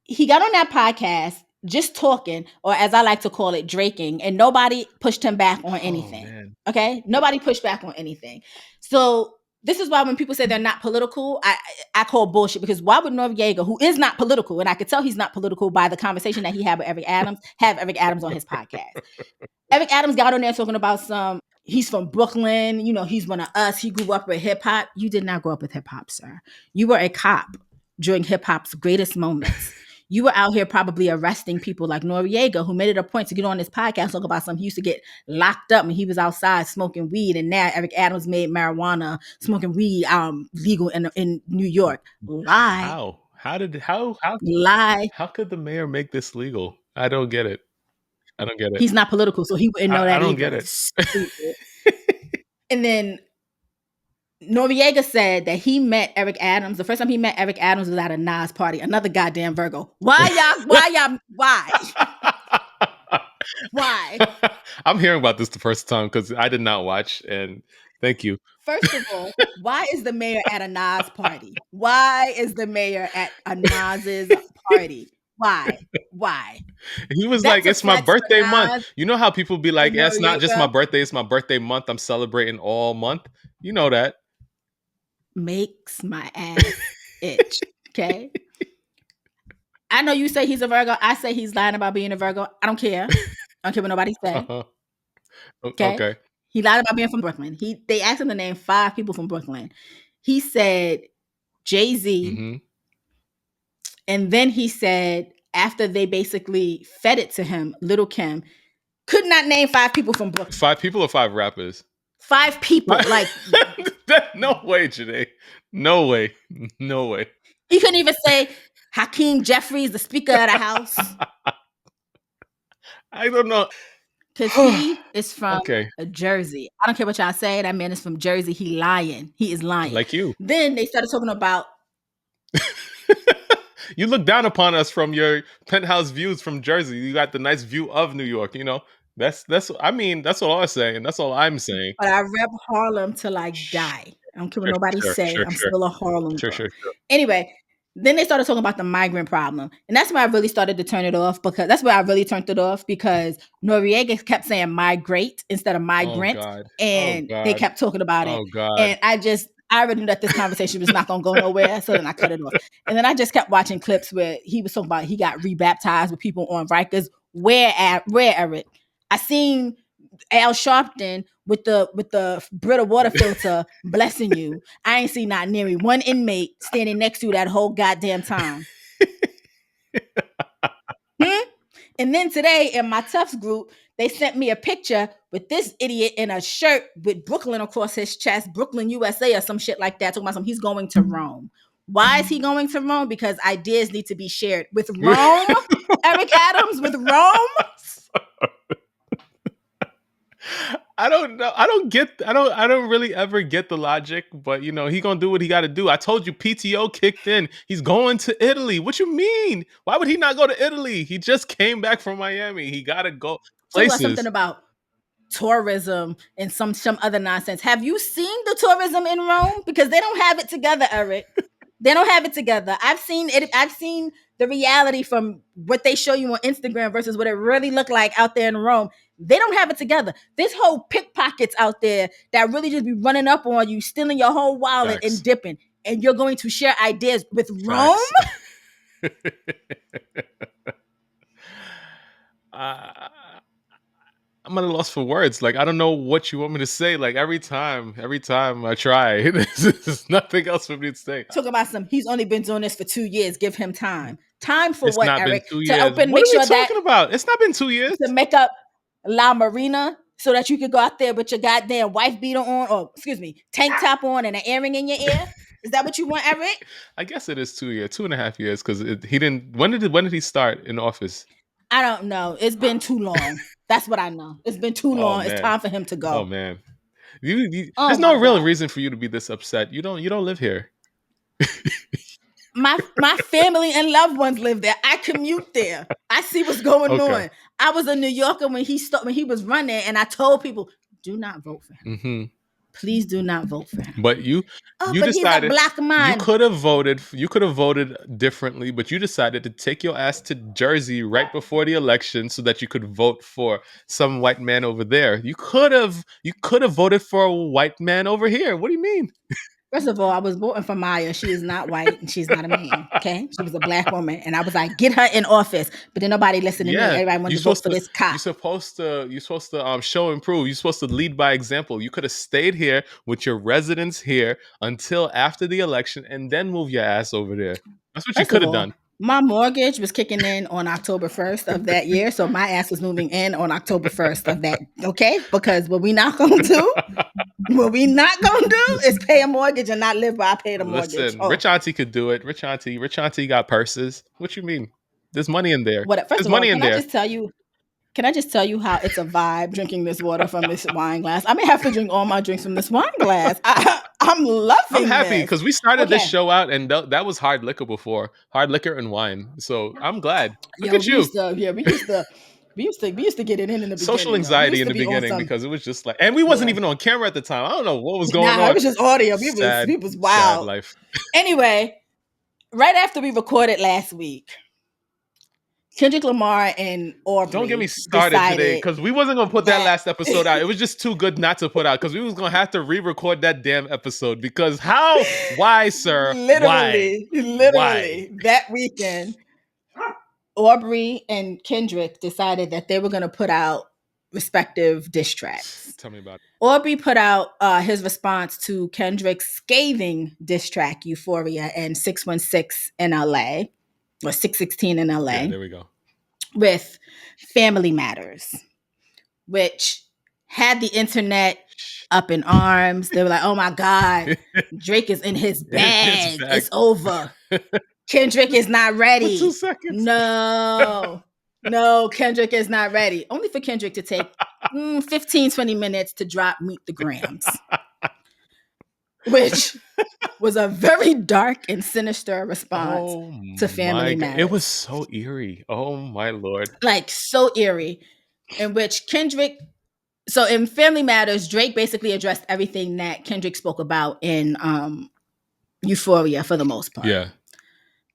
He got on that podcast just talking, or as I like to call it, draking, and nobody pushed him back on anything. Okay? Nobody pushed back on anything. So this is why when people say they're not political, I call bullshit, because why would Noriega, who is not political, and I could tell he's not political by the conversation that he had with Eric Adams, have Eric Adams on his podcast. Eric Adams got on there talking about he's from Brooklyn, he's one of us. He grew up with hip hop. You did not grow up with hip hop, sir. You were a cop during hip hop's greatest moments. You were out here probably arresting people like Noriega, who made it a point to get on this podcast, talk about he used to get locked up and he was outside smoking weed. And now Eric Adams made marijuana, smoking weed, legal in New York. Lie. How? Lie. How could the mayor make this legal? I don't get it. He's not political, so he wouldn't know that. I don't get it. And then Noriega said that he met Eric Adams. The first time he met Eric Adams was at a Nas party. Another goddamn Virgo. Why? Why? I'm hearing about this the first time because I did not watch, and thank you. First of all, why is the mayor at a Nas party? Why is the mayor at a Nas's party? Why? He was That's like, it's my birthday month. You know how people be like, it's not just my birthday, it's my birthday month. I'm celebrating all month. You know that. Makes my ass itch. Okay. I know you say he's a Virgo. I say he's lying about being a Virgo. I don't care. I don't care what nobody say. Uh-huh. Okay. He lied about being from Brooklyn. They asked him to name 5 people from Brooklyn. He said Jay-Z. Mm-hmm. And then he said, after they basically fed it to him, Lil' Kim could not name 5 people from Brooklyn. 5 people or 5 rappers? 5 people. Like no way, Joyhdae. No way. He couldn't even say Hakeem Jeffries, the Speaker of the House. I don't know. Because he is from Jersey. I don't care what y'all say. That man is from Jersey. He lying. He is lying. Like you. Then they started talking about... You look down upon us from your penthouse views from Jersey. You got the nice view of New York, you know? That's all I'm saying. That's all I'm saying. But I rep Harlem till I die. I don't care what nobody say. I'm still a Harlem girl. Sure. Anyway, then they started talking about the migrant problem. And that's where I really started to turn it off, because Noriega kept saying migrate instead of migrant. And they kept talking about it. And I already knew that this conversation was not going to go nowhere, so then I cut it off. And then I just kept watching clips where he was talking about he got rebaptized with people on Rikers. Where, Eric? I seen Al Sharpton with the Brita water filter blessing you. I ain't seen not nearly one inmate standing next to you that whole goddamn time. And then today in my Tufts group, they sent me a picture with this idiot in a shirt with Brooklyn across his chest, Brooklyn, USA, or some shit like that. Talking about something. He's going to Rome. Why is he going to Rome? Because ideas need to be shared with Rome. Eric Adams with Rome. I don't know. I don't really ever get the logic, but you know, he gonna do what he gotta do. I told you PTO kicked in. He's going to Italy. What you mean? Why would he not go to Italy? He just came back from Miami. He gotta go places. So something about tourism and some other nonsense. Have you seen the tourism in Rome? Because they don't have it together, Eric. They don't have it together. I've seen it. I've seen the reality from what they show you on Instagram versus what it really looked like out there in Rome. They don't have it together. There's whole pickpockets out there that really just be running up on you, stealing your whole wallet and dipping. And you're going to share ideas with Rome? I'm at a loss for words. Like, I don't know what you want me to say. Like, every time I try, there's nothing else for me to say. Talk about he's only been doing this for 2 years. Give him time. Time for what, Eric? To open, what are we talking about? It's not been 2 years. To make up La Marina so that you could go out there with your goddamn wife beater on, or tank top on and an earring in your ear. Is that what you want, Eric? I guess it is 2 years, 2.5 years, because he didn't. When did he start in office? I don't know. It's been too long. That's what I know. It's been too long. It's time for him to go. Oh man, there's no real reason for you to be this upset. You don't live here. My family and loved ones live there. I commute there. I see what's going on. I was a New Yorker when he was running, and I told people, do not vote for him. Mm-hmm. Please do not vote for him. But you decided you could have voted differently, but you decided to take your ass to Jersey right before the election so that you could vote for some white man over there. You could have voted for a white man over here. What do you mean? First of all, I was voting for Maya. She is not white and she's not a man. Okay, she was a black woman, and I was like, get her in office. But then nobody listened to me. Everybody wanted to vote for this cop. You're supposed to show and prove. You're supposed to lead by example. You could have stayed here with your residence here until after the election, and then move your ass over there. That's what you could have done. My mortgage was kicking in on October 1st of that year, so my ass was moving in on October 1st of that. Okay, because what we not gonna do is pay a mortgage and not live while I pay the mortgage. Listen, Rich Auntie could do it. Rich Auntie got purses. What you mean? There's money in there. First of all, can I just tell you how it's a vibe drinking this water from this wine glass? I may have to drink all my drinks from this wine glass. I'm loving I'm happy this. because we started this show out and that was hard liquor before. Hard liquor and wine. So I'm glad. Look at you. We used to get it in the beginning. Social anxiety in the beginning because it was just like, and we wasn't even on camera at the time. I don't know what was going on. It was just audio. We was wild. Sad life. Anyway, right after we recorded last week, Kendrick Lamar and Aubrey. Don't get me started today because we wasn't gonna put that last episode out. It was just too good not to put out because we was gonna have to re-record that damn episode. Because how? Why, sir? Literally, that weekend, Aubrey and Kendrick decided that they were gonna put out respective diss tracks. Tell me about it. Aubrey put out his response to Kendrick's scathing diss track Euphoria and 616 in LA. Or 616 in LA. Yeah, there we go. With Family Matters, which had the internet up in arms. They were like, oh my God, Drake is in his bag. It's over. Kendrick is not ready. 2 seconds. No, Kendrick is not ready. Only for Kendrick to take 15, 20 minutes to drop Meet the Grams. Which was a very dark and sinister response to Family Matters. It was so eerie. Oh my Lord. Like so eerie. In which Kendrick, so in Family Matters, Drake basically addressed everything that Kendrick spoke about in Euphoria for the most part. Yeah.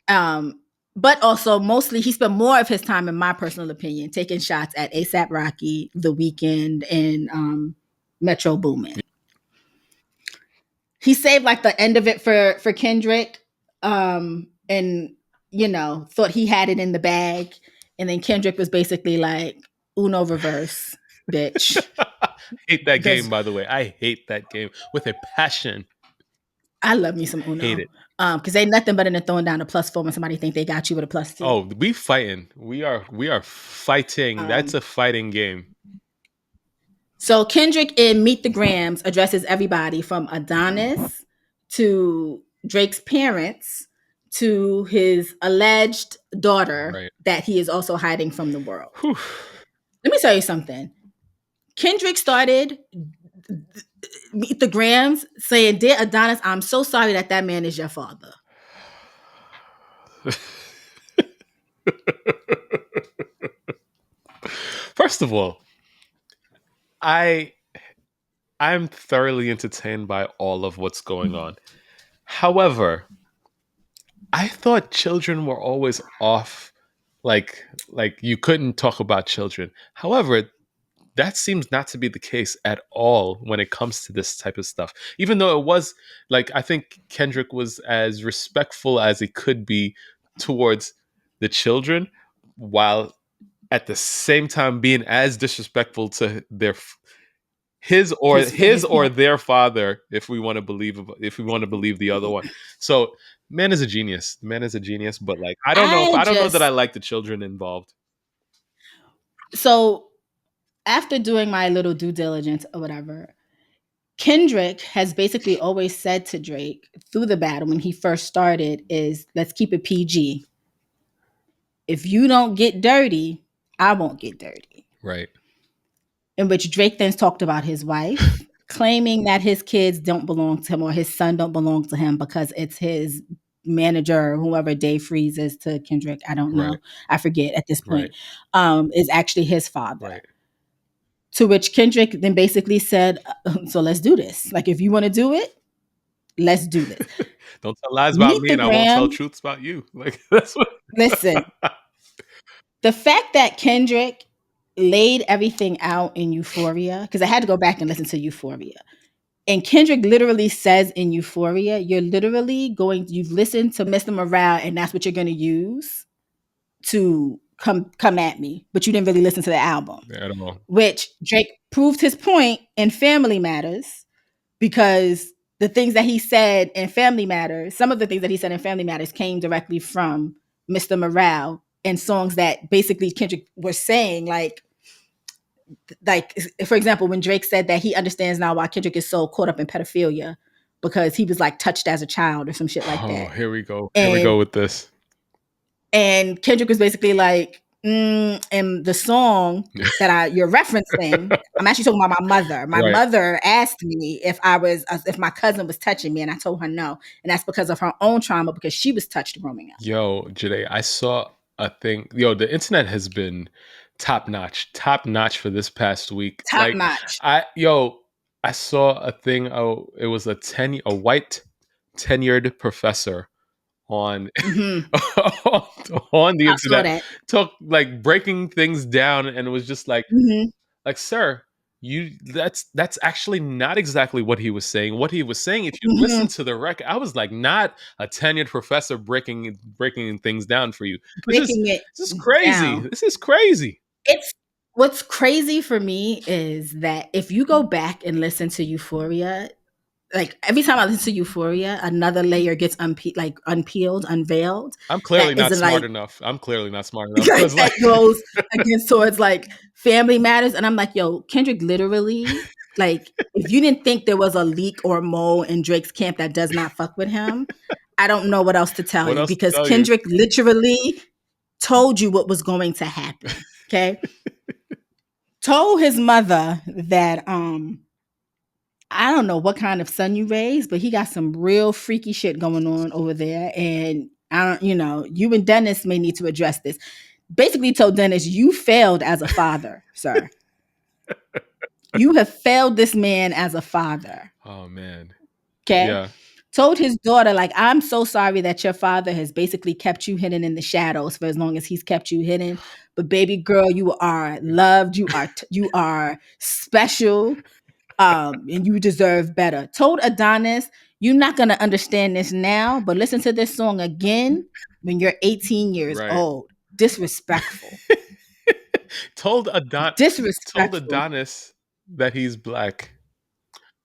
But also mostly he spent more of his time, in my personal opinion, taking shots at A$AP Rocky, The Weeknd, and Metro Boomin. He saved like the end of it for Kendrick, and thought he had it in the bag, and then Kendrick was basically like Uno reverse, bitch. Hate that game, by the way. I hate that game with a passion. I love me some Uno. Hate it. Because ain't nothing better than throwing down a +4 when somebody think they got you with a +2. Oh, we fighting. We are fighting. That's a fighting game. So Kendrick in Meet the Grams addresses everybody from Adonis to Drake's parents to his alleged daughter that he is also hiding from the world. Whew. Let me tell you something. Kendrick started Meet the Grams saying, "Dear Adonis, I'm so sorry that man is your father." First of all, I'm thoroughly entertained by all of what's going on. However, I thought children were always off, like you couldn't talk about children. However, that seems not to be the case at all when it comes to this type of stuff. Even though it was like, I think Kendrick was as respectful as he could be towards the children, while at the same time being as disrespectful to his or their father, if we want to believe the other one. So man is a genius. The man is a genius, but like I don't know that I like the children involved. So after doing my little due diligence or whatever, Kendrick has basically always said to Drake through the battle when he first started is, let's keep it PG. If you don't get dirty, I won't get dirty. Right. In which Drake then talked about his wife, claiming that his kids don't belong to him or his son don't belong to him because it's his manager or whoever Dave Freeze is to Kendrick. I don't know. Right. I forget at this point. Right. Is actually his father. Right. To which Kendrick then basically said, so let's do this. Like, if you want to do it, let's do this. Don't tell lies about me and I won't tell truths about you. Like, that's what. Listen, the fact that Kendrick laid everything out in Euphoria, because I had to go back and listen to Euphoria. And Kendrick literally says in Euphoria, you've listened to Mr. Morale and that's what you're going to use to come at me, but you didn't really listen to the album. Yeah, I don't know. Which Drake proved his point in Family Matters, because the things that he said in Family Matters, some of the things that he said in Family Matters came directly from Mr. Morale and songs that basically Kendrick was saying, like for example, when Drake said that he understands now why Kendrick is so caught up in pedophilia because he was like touched as a child or some shit like that. Here we go. Here we go with this. And Kendrick was basically like, And the song that you're referencing, I'm actually talking about my mother. My mother asked me if my cousin was touching me, and I told her no. And that's because of her own trauma, because she was touched growing up. Yo, Joyhdae, I saw a thing. Yo, the internet has been top notch for this past week. Top notch. I saw a thing. Oh, it was a white tenured professor on on the internet, talk like breaking things down, and it was just like, sir, that's actually not exactly what he was saying. What he was saying, if you listen to the record, I was like, not a tenured professor breaking things down for you. This is crazy. This is crazy. What's crazy for me is that if you go back and listen to Euphoria, like every time I listen to Euphoria, another layer gets unpeeled, unveiled. I'm clearly not smart enough. That goes against towards like family matters. And I'm like, yo, Kendrick literally, like, if you didn't think there was a leak or a mole in Drake's camp that does not fuck with him, I don't know what else to tell you, because Kendrick literally told you what was going to happen. Okay. Told his mother that I don't know what kind of son you raised, but he got some real freaky shit going on over there. And you and Dennis may need to address this. Basically told Dennis, you failed as a father, sir. You have failed this man as a father. Oh, man. Okay. Yeah. Told his daughter, like, I'm so sorry that your father has basically kept you hidden in the shadows for as long as he's kept you hidden. But baby girl, you are loved. You are special. And you deserve better. Told Adonis, you're not going to understand this now, but listen to this song again when you're 18 years old. Disrespectful. Told Adonis that he's black,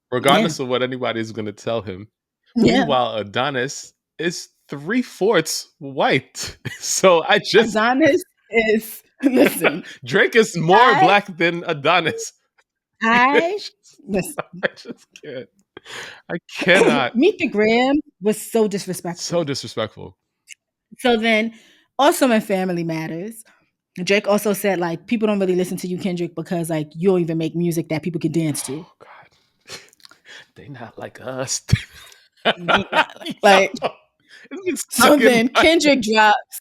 regardless of what anybody's going to tell him. Yeah. Meanwhile, Adonis is 3/4 white. So Adonis is, listen. Drake is more black than Adonis. I just can't. I cannot. Meet the Gram was so disrespectful. So then, also in Family Matters, Drake also said, like, people don't really listen to you, Kendrick, because like you don't even make music that people can dance to. Oh God, they not like us. Like, so then Kendrick drops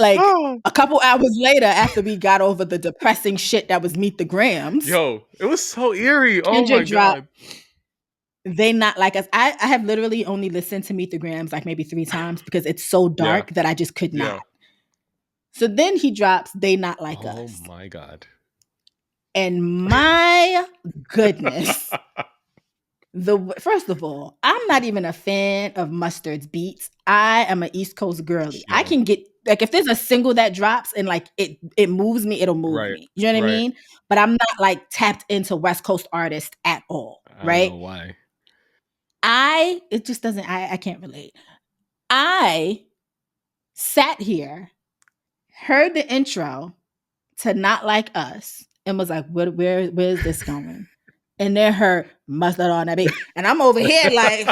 like a couple hours later, after we got over the depressing shit that was Meet the Grams. Yo, it was so eerie. Kendrick God. They not like us. I have literally only listened to Meet the Grams like maybe 3 times because it's so dark that I just could not. So then he drops They Not Like Us. Oh my God. And my goodness. First of all, I'm not even a fan of Mustard's beats. I am an East Coast girly. Yeah. I can get, like, if there's a single that drops and like it moves me, it'll move me. You know what I mean? But I'm not like tapped into West Coast artists at all. Right? I don't know why. It just doesn't, I can't relate. I sat here, heard the intro to Not Like Us, and was like, where is this going? And then her Mustard on that beat. And I'm over here like,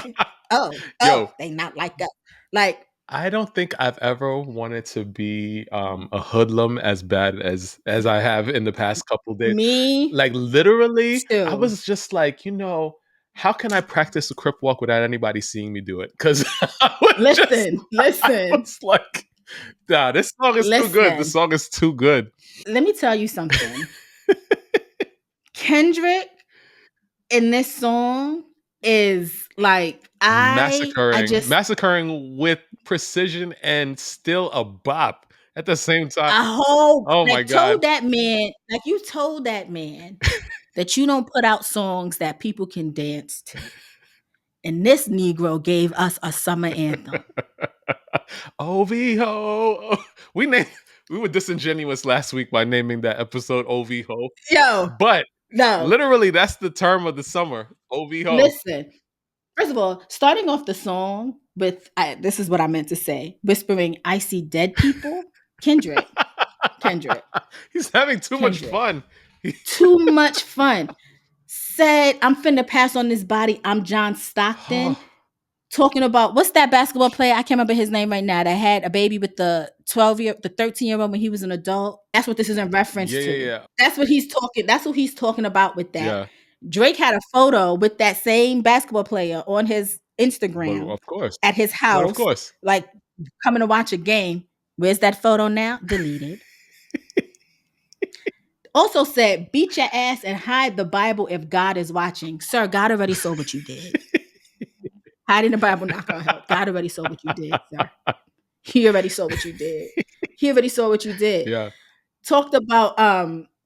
yo, they not like us. Like, I don't think I've ever wanted to be a hoodlum as bad as I have in the past couple days. Me, like literally, too. I was just like, how can I practice a crip walk without anybody seeing me do it? Because listen. I was like, nah, this song is too good. The song is too good. Let me tell you something. Kendrick in this song is like massacring with precision and still a bop at the same time. My God! You told that man that you don't put out songs that people can dance to, and this Negro gave us a summer anthem. OVO. We were disingenuous last week by naming that episode OVO. Yo, but no, literally, that's the term of the summer. OVO. Listen, first of all, starting off the song with this is what I meant to say: whispering, "I see dead people." Kendrick. He's having too much fun. Too much fun. Said, "I'm finna pass on this body. I'm John Stockton." Talking about, what's that basketball player? I can't remember his name right now. That had a baby with the the 13-year-old when he was an adult. That's what this is in reference to. Yeah. That's what he's talking about with that. Yeah. Drake had a photo with that same basketball player on his Instagram. But of course. At his house. But of course. Like coming to watch a game. Where's that photo now? Deleted. Also said, beat your ass and hide the Bible if God is watching. Sir, God already saw what you did. Hiding the Bible not gonna help. God already saw what you did, sir. He already saw what you did. He already saw what you did. Yeah. Talked about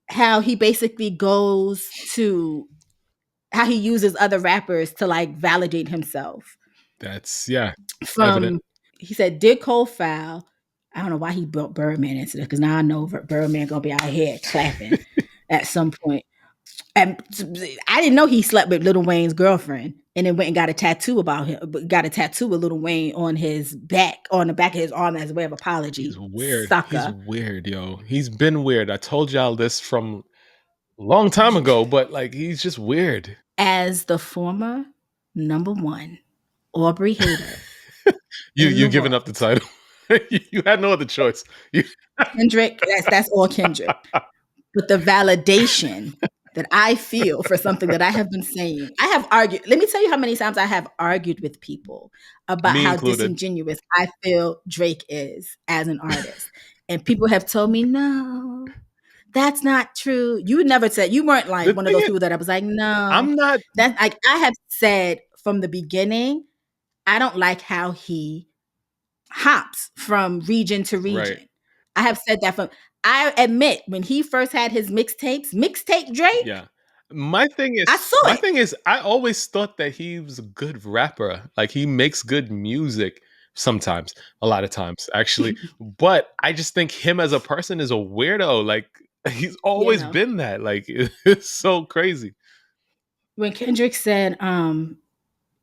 how he basically goes to how he uses other rappers to like validate himself. That's evident. He said, did Cole foul? I don't know why he brought Birdman into this, because now I know Birdman gonna be out here clapping at some point. And I didn't know he slept with Lil Wayne's girlfriend, and then went and got a tattoo about him. Got a tattoo with Lil Wayne on his back, on the back of his arm, as a way of apology. He's weird. Sucker. He's weird, yo. He's been weird. I told y'all this from a long time ago, but like he's just weird. As the former number one Aubrey hater. you giving up the title. You had no other choice. Kendrick, that's all Kendrick. But the validation that I feel for something that I have been saying, I have argued. Let me tell you how many times I have argued with people about how disingenuous I feel Drake is as an artist. And people have told me, no, that's not true. You never said, you weren't like one of those people that I was like, no. I'm not. That's like, I have said from the beginning, I don't like how he hops from region to region. Right. I have said that I admit when he first had his mixtape Drake. Yeah. My thing is, I always thought that he was a good rapper. Like he makes good music sometimes, a lot of times actually. But I just think him as a person is a weirdo. Like he's always been that. Like it's so crazy. When Kendrick said,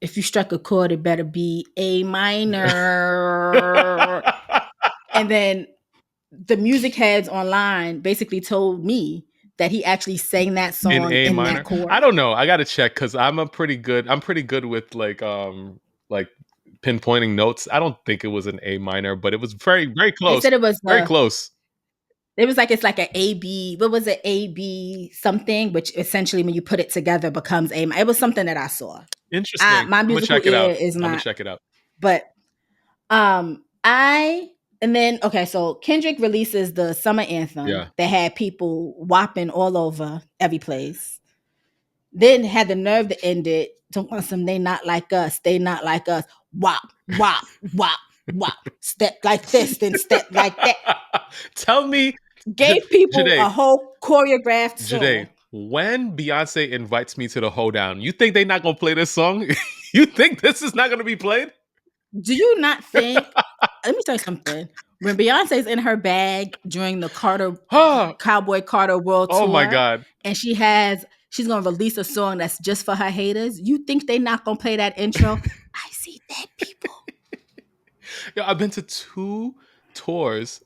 if you struck a chord, it better be A minor. And then the music heads online basically told me that he actually sang that song in A minor. That chord. I don't know. I got to check because I'm pretty good with like pinpointing notes. I don't think it was an A minor, but it was very, very close. They said it was very close. It was like, it's like an AB. What was it? AB something, which essentially when you put it together becomes A minor. It was something that I saw. Interesting. My musical ear is not. I'm gonna check it out. But so Kendrick releases the summer anthem that had people whopping all over every place. Then had the nerve to end it. Don't want some, they not like us. They not like us. Whop, whop, whop, whop. Step like this, then step like that. Tell me. Gave people Joyhdae, a whole choreographed song. Joyhdae, when Beyonce invites me to the hoedown, you think they're not going to play this song? You think this is not going to be played? Do you not think? Let me tell you something. When Beyonce's in her bag during the Cowboy Carter World Tour. Oh my God. And she's going to release a song that's just for her haters. You think they're not going to play that intro? I see dead people. Yeah, I've been to 2 tours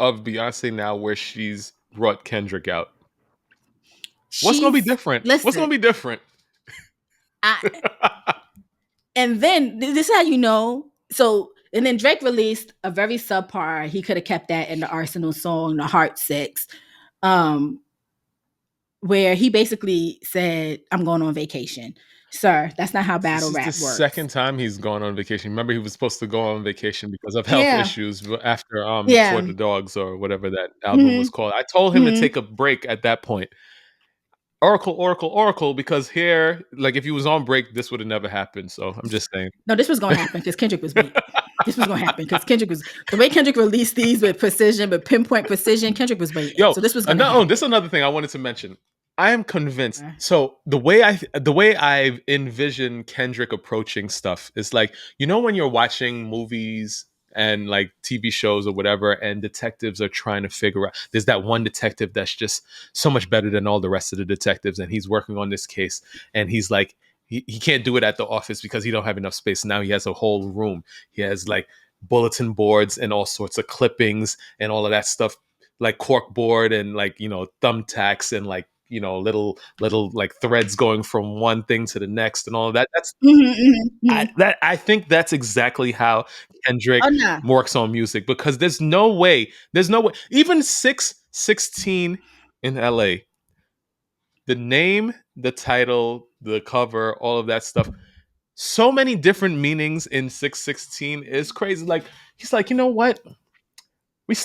of Beyonce now where she's brought Kendrick out. What's going to be different? Listen, what's going to be different? And then this is how you know. So, and then Drake released a very subpar. He could have kept that in the Arsenal song, The Heart 6, where he basically said, I'm going on vacation. Sir, that's not how battle rap works. This is the second time he's gone on vacation. Remember, he was supposed to go on vacation because of health issues after For the Dogs or whatever that album was called. I told him to take a break at that point. Oracle, because here, like if he was on break, this would have never happened. So I'm just saying. No, this was going to happen because Kendrick was waiting. This was going to happen because Kendrick was, the way Kendrick released these with precision, with pinpoint precision, Kendrick was waiting. So this was going to happen. This is another thing I wanted to mention. I am convinced. So the way I envision Kendrick approaching stuff is like, you know, when you're watching movies and like TV shows or whatever, and detectives are trying to figure out, there's that one detective that's just so much better than all the rest of the detectives, and he's working on this case, and he's like, he can't do it at the office because he don't have enough space. Now he has a whole room. He has like bulletin boards and all sorts of clippings and all of that stuff, like cork board and like, you know, thumbtacks and like, little like threads going from one thing to the next and all of that. I think that's exactly how Kendrick Oh no. works on music, because there's no way, even 616 in LA, the name, the title, the cover, all of that stuff, so many different meanings in 616 is crazy. Like, he's like, you know what? We're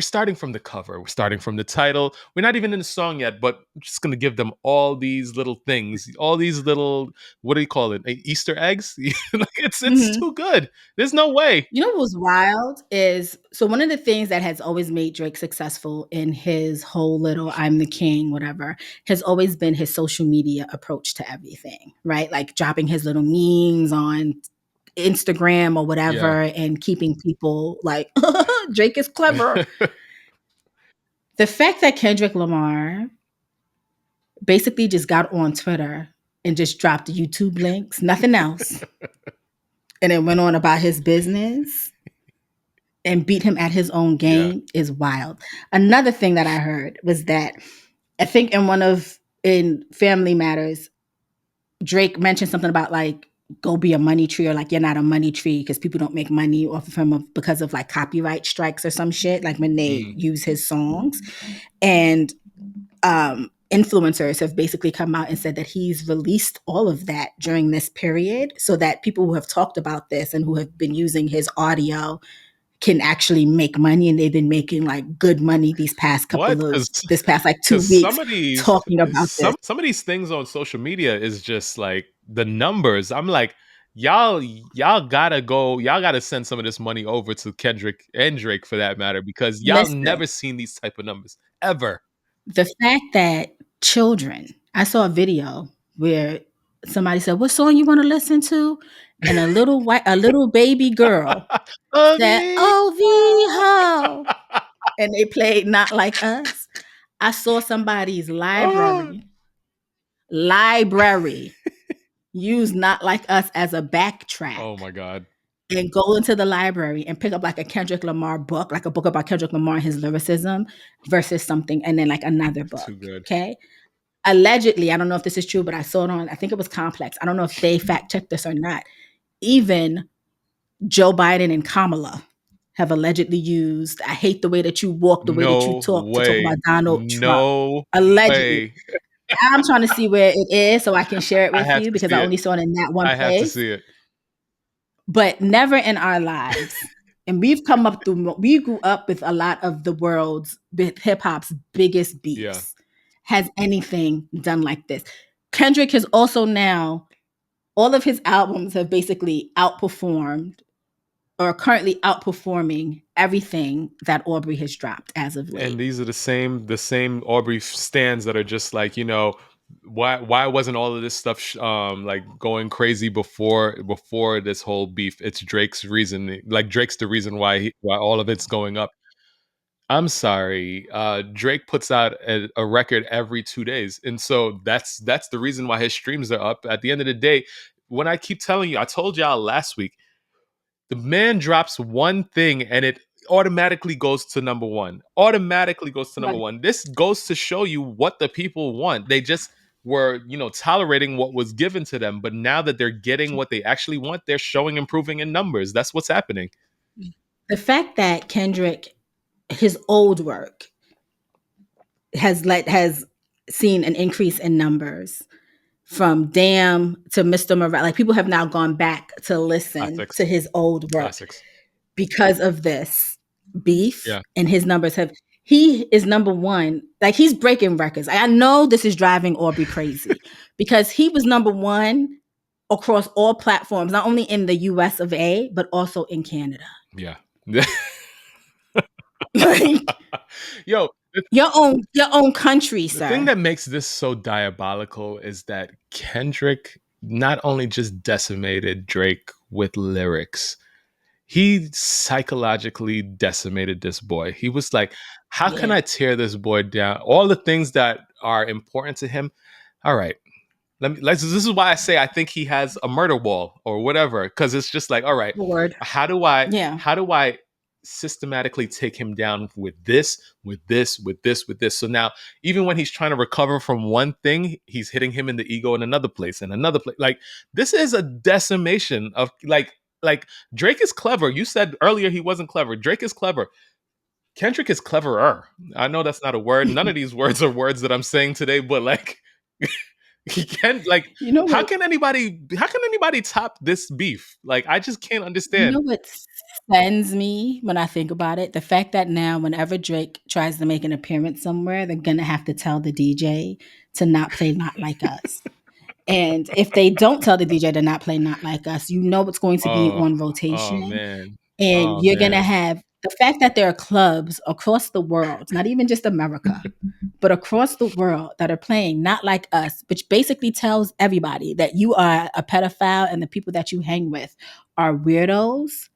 starting from the cover. We're starting from the title. We're not even in the song yet, but I'm just gonna give them all these little things, all these little, what do you call it? Easter eggs? Like, it's too good. There's no way. You know what was wild is, so one of the things that has always made Drake successful in his whole little I'm the king, whatever, has always been his social media approach to everything, right? Like dropping his little memes on Instagram or whatever, Yeah. and keeping people like, Drake is clever. The fact that Kendrick Lamar basically just got on Twitter and just dropped YouTube links, nothing else, and then went on about his business and beat him at his own Yeah. game is wild. Another thing that I heard was that I think in Family Matters, Drake mentioned something about like, go be a money tree, or like, you're not a money tree because people don't make money off of him because of like copyright strikes or some shit, like when they use his songs. And influencers have basically come out and said that he's released all of that during this period so that people who have talked about this and who have been using his audio can actually make money, and they've been making like good money this past like 2 Because weeks talking about this. some of these things on social media is just like the numbers. I'm like, y'all gotta send some of this money over to Kendrick and Drake, for that matter, because y'all Listen, never seen these type of numbers ever. the fact that I saw a video where somebody said, "What song you want to listen to?" And a little baby girl said, "Oh, Viho," and they played "Not Like Us." I saw somebody's library use "Not Like Us" as a backtrack, Oh my god. and go into the library and pick up like a Kendrick Lamar book, like a book about Kendrick Lamar and his lyricism versus something, and then like another book. Too good. Okay. Allegedly, I don't know if this is true, but I saw it on, I think it was Complex. I don't know if they fact checked this or not. Even Joe Biden and Kamala have allegedly used "I hate the way that you walk, the way that you No talk" to talk way. about Donald Trump. No Allegedly. way. I'm trying to see where it is so I can share it I with have you, to because see I it. only saw it in that one I have to place. see it. But never in our lives, and we grew up with a lot of the world's hip hop's biggest beefs, has anything done like this. Kendrick has also now, all of his albums have basically outperformed, or currently outperforming, everything that Aubrey has dropped as of late. And these are the same Aubrey stands that are just like, why wasn't all of this stuff like going crazy before this whole beef? It's Drake's reason. Like, Drake's the reason why all of it's going up. I'm sorry. Drake puts out a record every 2 days, and so that's the reason why his streams are up. At the end of the day, when I keep telling you, I told y'all last week, the man drops one thing and it automatically goes to number one. Automatically goes to number Right. one. This goes to show you what the people want. They just were, tolerating what was given to them, but now that they're getting what they actually want, they're showing improving in numbers. That's what's happening. The fact that Kendrick, his old work, has seen an increase in numbers, from Damn to Mr. Morale. Like, people have now gone back to listen Classics. to his old work Classics. because of this beef. Yeah. And his numbers he is number one. Like, he's breaking records. I know this is driving Aubrey crazy because he was number one across all platforms, not only in the US of A, but also in Canada. Yeah. Like, Yo, your own country, the sir. thing that makes this so diabolical is that Kendrick not only just decimated Drake with lyrics, he psychologically decimated this boy. He was like, how can I tear this boy down? All the things that are important to him. All right. This is why I say I think he has a murder wall or whatever. Cause it's just like, all right, Word. how do I systematically take him down with this, with this, with this, with this. So now, even when he's trying to recover from one thing, he's hitting him in the ego in another place and another place. Like, this is a decimation of like Drake is clever. You said earlier he wasn't clever. Drake is clever. Kendrick is cleverer. I know that's not a word. None of these words are words that I'm saying today, but like he can, like, how can anybody top this beef? Like, I just can't understand. You know what sends me when I think about it? The fact that now whenever Drake tries to make an appearance somewhere, they're gonna have to tell the DJ to not play Not Like Us. And if they don't tell the DJ to not play Not Like Us, you know it's going to be on rotation. Oh man. And you're gonna have the fact that there are clubs across the world, not even just America, but across the world that are playing Not Like Us, which basically tells everybody that you are a pedophile and the people that you hang with are weirdos.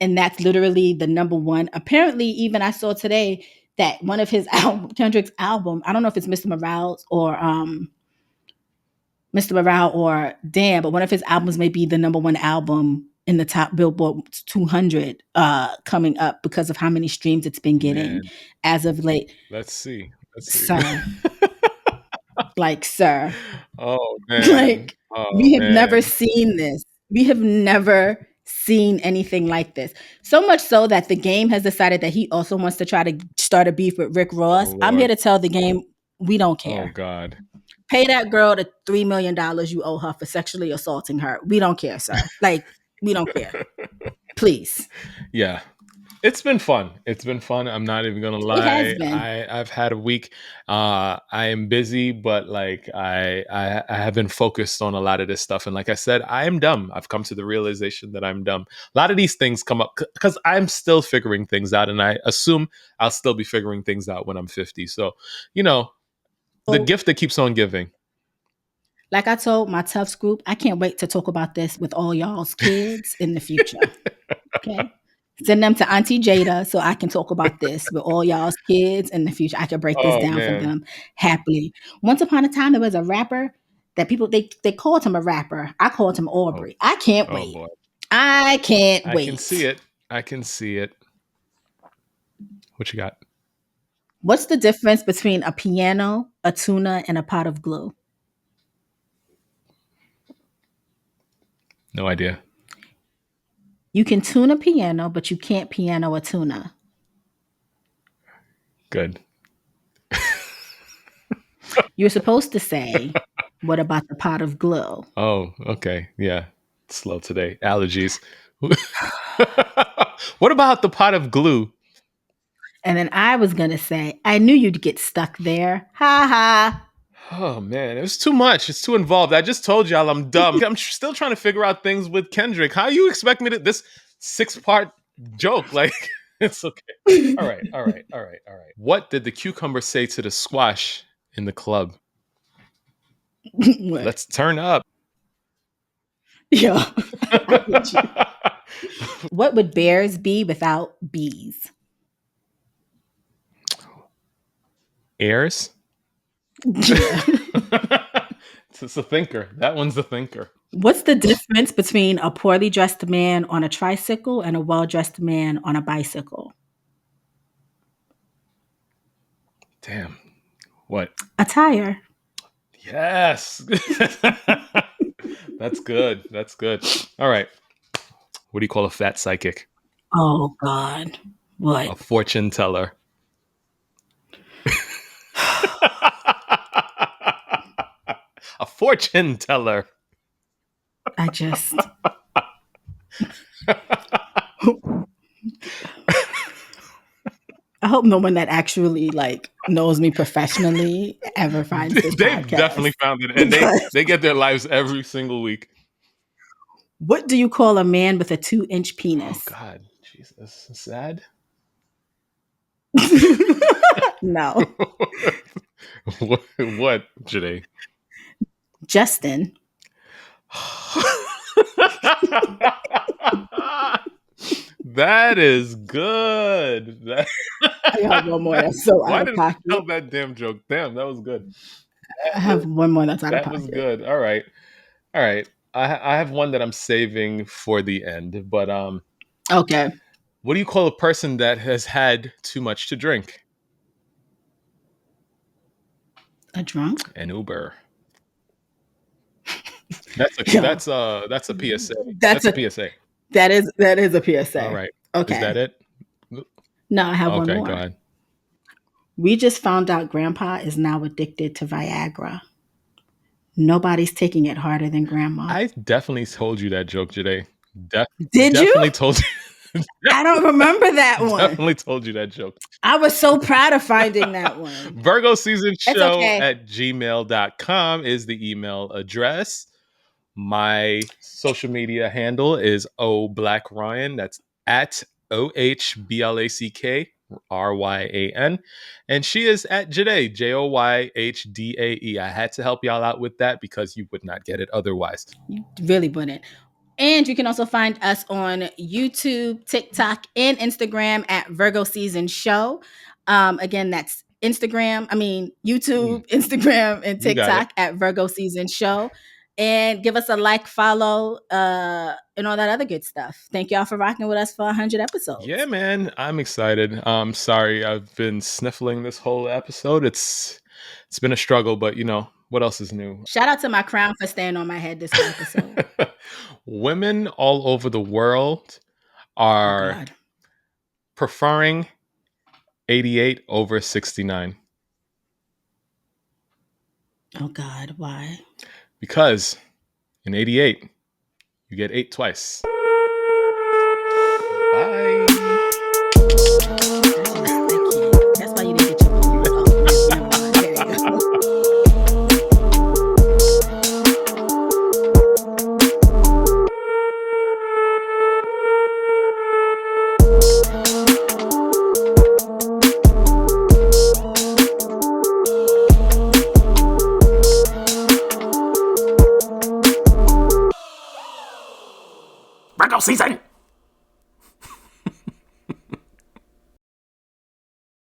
And that's literally the number one. Apparently, even I saw today that one of his Kendrick's album, I don't know if it's Mr. Morale or Damn, but one of his albums may be the number one album in the top Billboard 200 coming up because of how many streams it's been getting as of late. Let's see. Sir. Like, sir. Oh, man. Like, we have never seen this. We have never seen anything like this. So much so that the Game has decided that he also wants to try to start a beef with Rick Ross. I'm here to tell the Game, we don't care. Oh, God. Pay that girl the $3 million you owe her for sexually assaulting her. We don't care, sir. Like, we don't care. Please. Yeah. It's been fun. I'm not even gonna lie. It has been. I've had a week. I am busy, but like I have been focused on a lot of this stuff. And like I said, I am dumb. I've come to the realization that I'm dumb. A lot of these things come up because I'm still figuring things out, and I assume I'll still be figuring things out when I'm 50. So, you know, the gift that keeps on giving. Like I told my Tufts group, I can't wait to talk about this with all y'all's kids in the future. Okay. Send them to Auntie Jada so I can talk about this with all y'all's kids in the future. I can break this down for them happily. Once upon a time, there was a rapper that people, they called him a rapper. I called him Aubrey. I can't wait. Boy. I can't wait. I can see it. What you got? What's the difference between a piano, a tuna, and a pot of glue? No idea. You can tune a piano, but you can't piano a tuna. Good. You're supposed to say, what about the pot of glue? Oh, okay. Yeah. Slow today. Allergies. What about the pot of glue? And then I was going to say, I knew you'd get stuck there. Ha ha. Oh, man. It was too much. It's too involved. I just told y'all I'm dumb. I'm still trying to figure out things with Kendrick. How you expect me to... This 6-part joke? Like, it's okay. All right. What did the cucumber say to the squash in the club? Let's turn up. Yeah. What would bears be without bees? Airs? Yeah. It's a thinker. That one's a thinker. What's the difference between a poorly dressed man on a tricycle and a well-dressed man on a bicycle? Damn. What? Attire. Yes. That's good. All right. What do you call a fat psychic? Oh, God. What? A fortune teller. A fortune teller. I just... I hope no one that actually like knows me professionally ever finds this They've podcast. Definitely found it, and they get their lives every single week. What do you call a man with a 2-inch penis? Oh God, Jesus, sad. No. What, Joyhdae? Justin. That is good. I got one more that's so out of pocket. Why didn't I tell that damn joke? Damn, that was good. I have one more that's out of pocket. That was good. All right. I have one that I'm saving for the end, but okay. What do you call a person that has had too much to drink? A drunk? An Uber. That's a PSA. That's a PSA. That is a PSA. All right. Okay. Is that it? No, I have one more. Okay, go ahead. We just found out Grandpa is now addicted to Viagra. Nobody's taking it harder than Grandma. I definitely told you that joke, Joyhdae. Did definitely you? Told you. I don't remember that one. Definitely told you that joke. I was so proud of finding that one. Virgo Season Show okay. at gmail.com is the email address. My social media handle is OBlackRyan. That's at OHBLACKRYAN. And she is at Joyhdae, JOYHDAE. I had to help y'all out with that because you would not get it otherwise. You really wouldn't. And you can also find us on YouTube, TikTok, and Instagram at Virgo Season Show. Again, that's YouTube, Instagram, and TikTok at Virgo Season Show. And give us a like, follow, and all that other good stuff. Thank y'all for rocking with us for 100 episodes. Yeah, man. I'm excited. Sorry, I've been sniffling this whole episode. It's been a struggle, but what else is new? Shout out to my crown for staying on my head this whole episode. Women all over the world are preferring 88 over 69. Oh, God. Why? Because in 88, you get 8 twice. Bye. That's why you didn't get your there you go. Virgo season!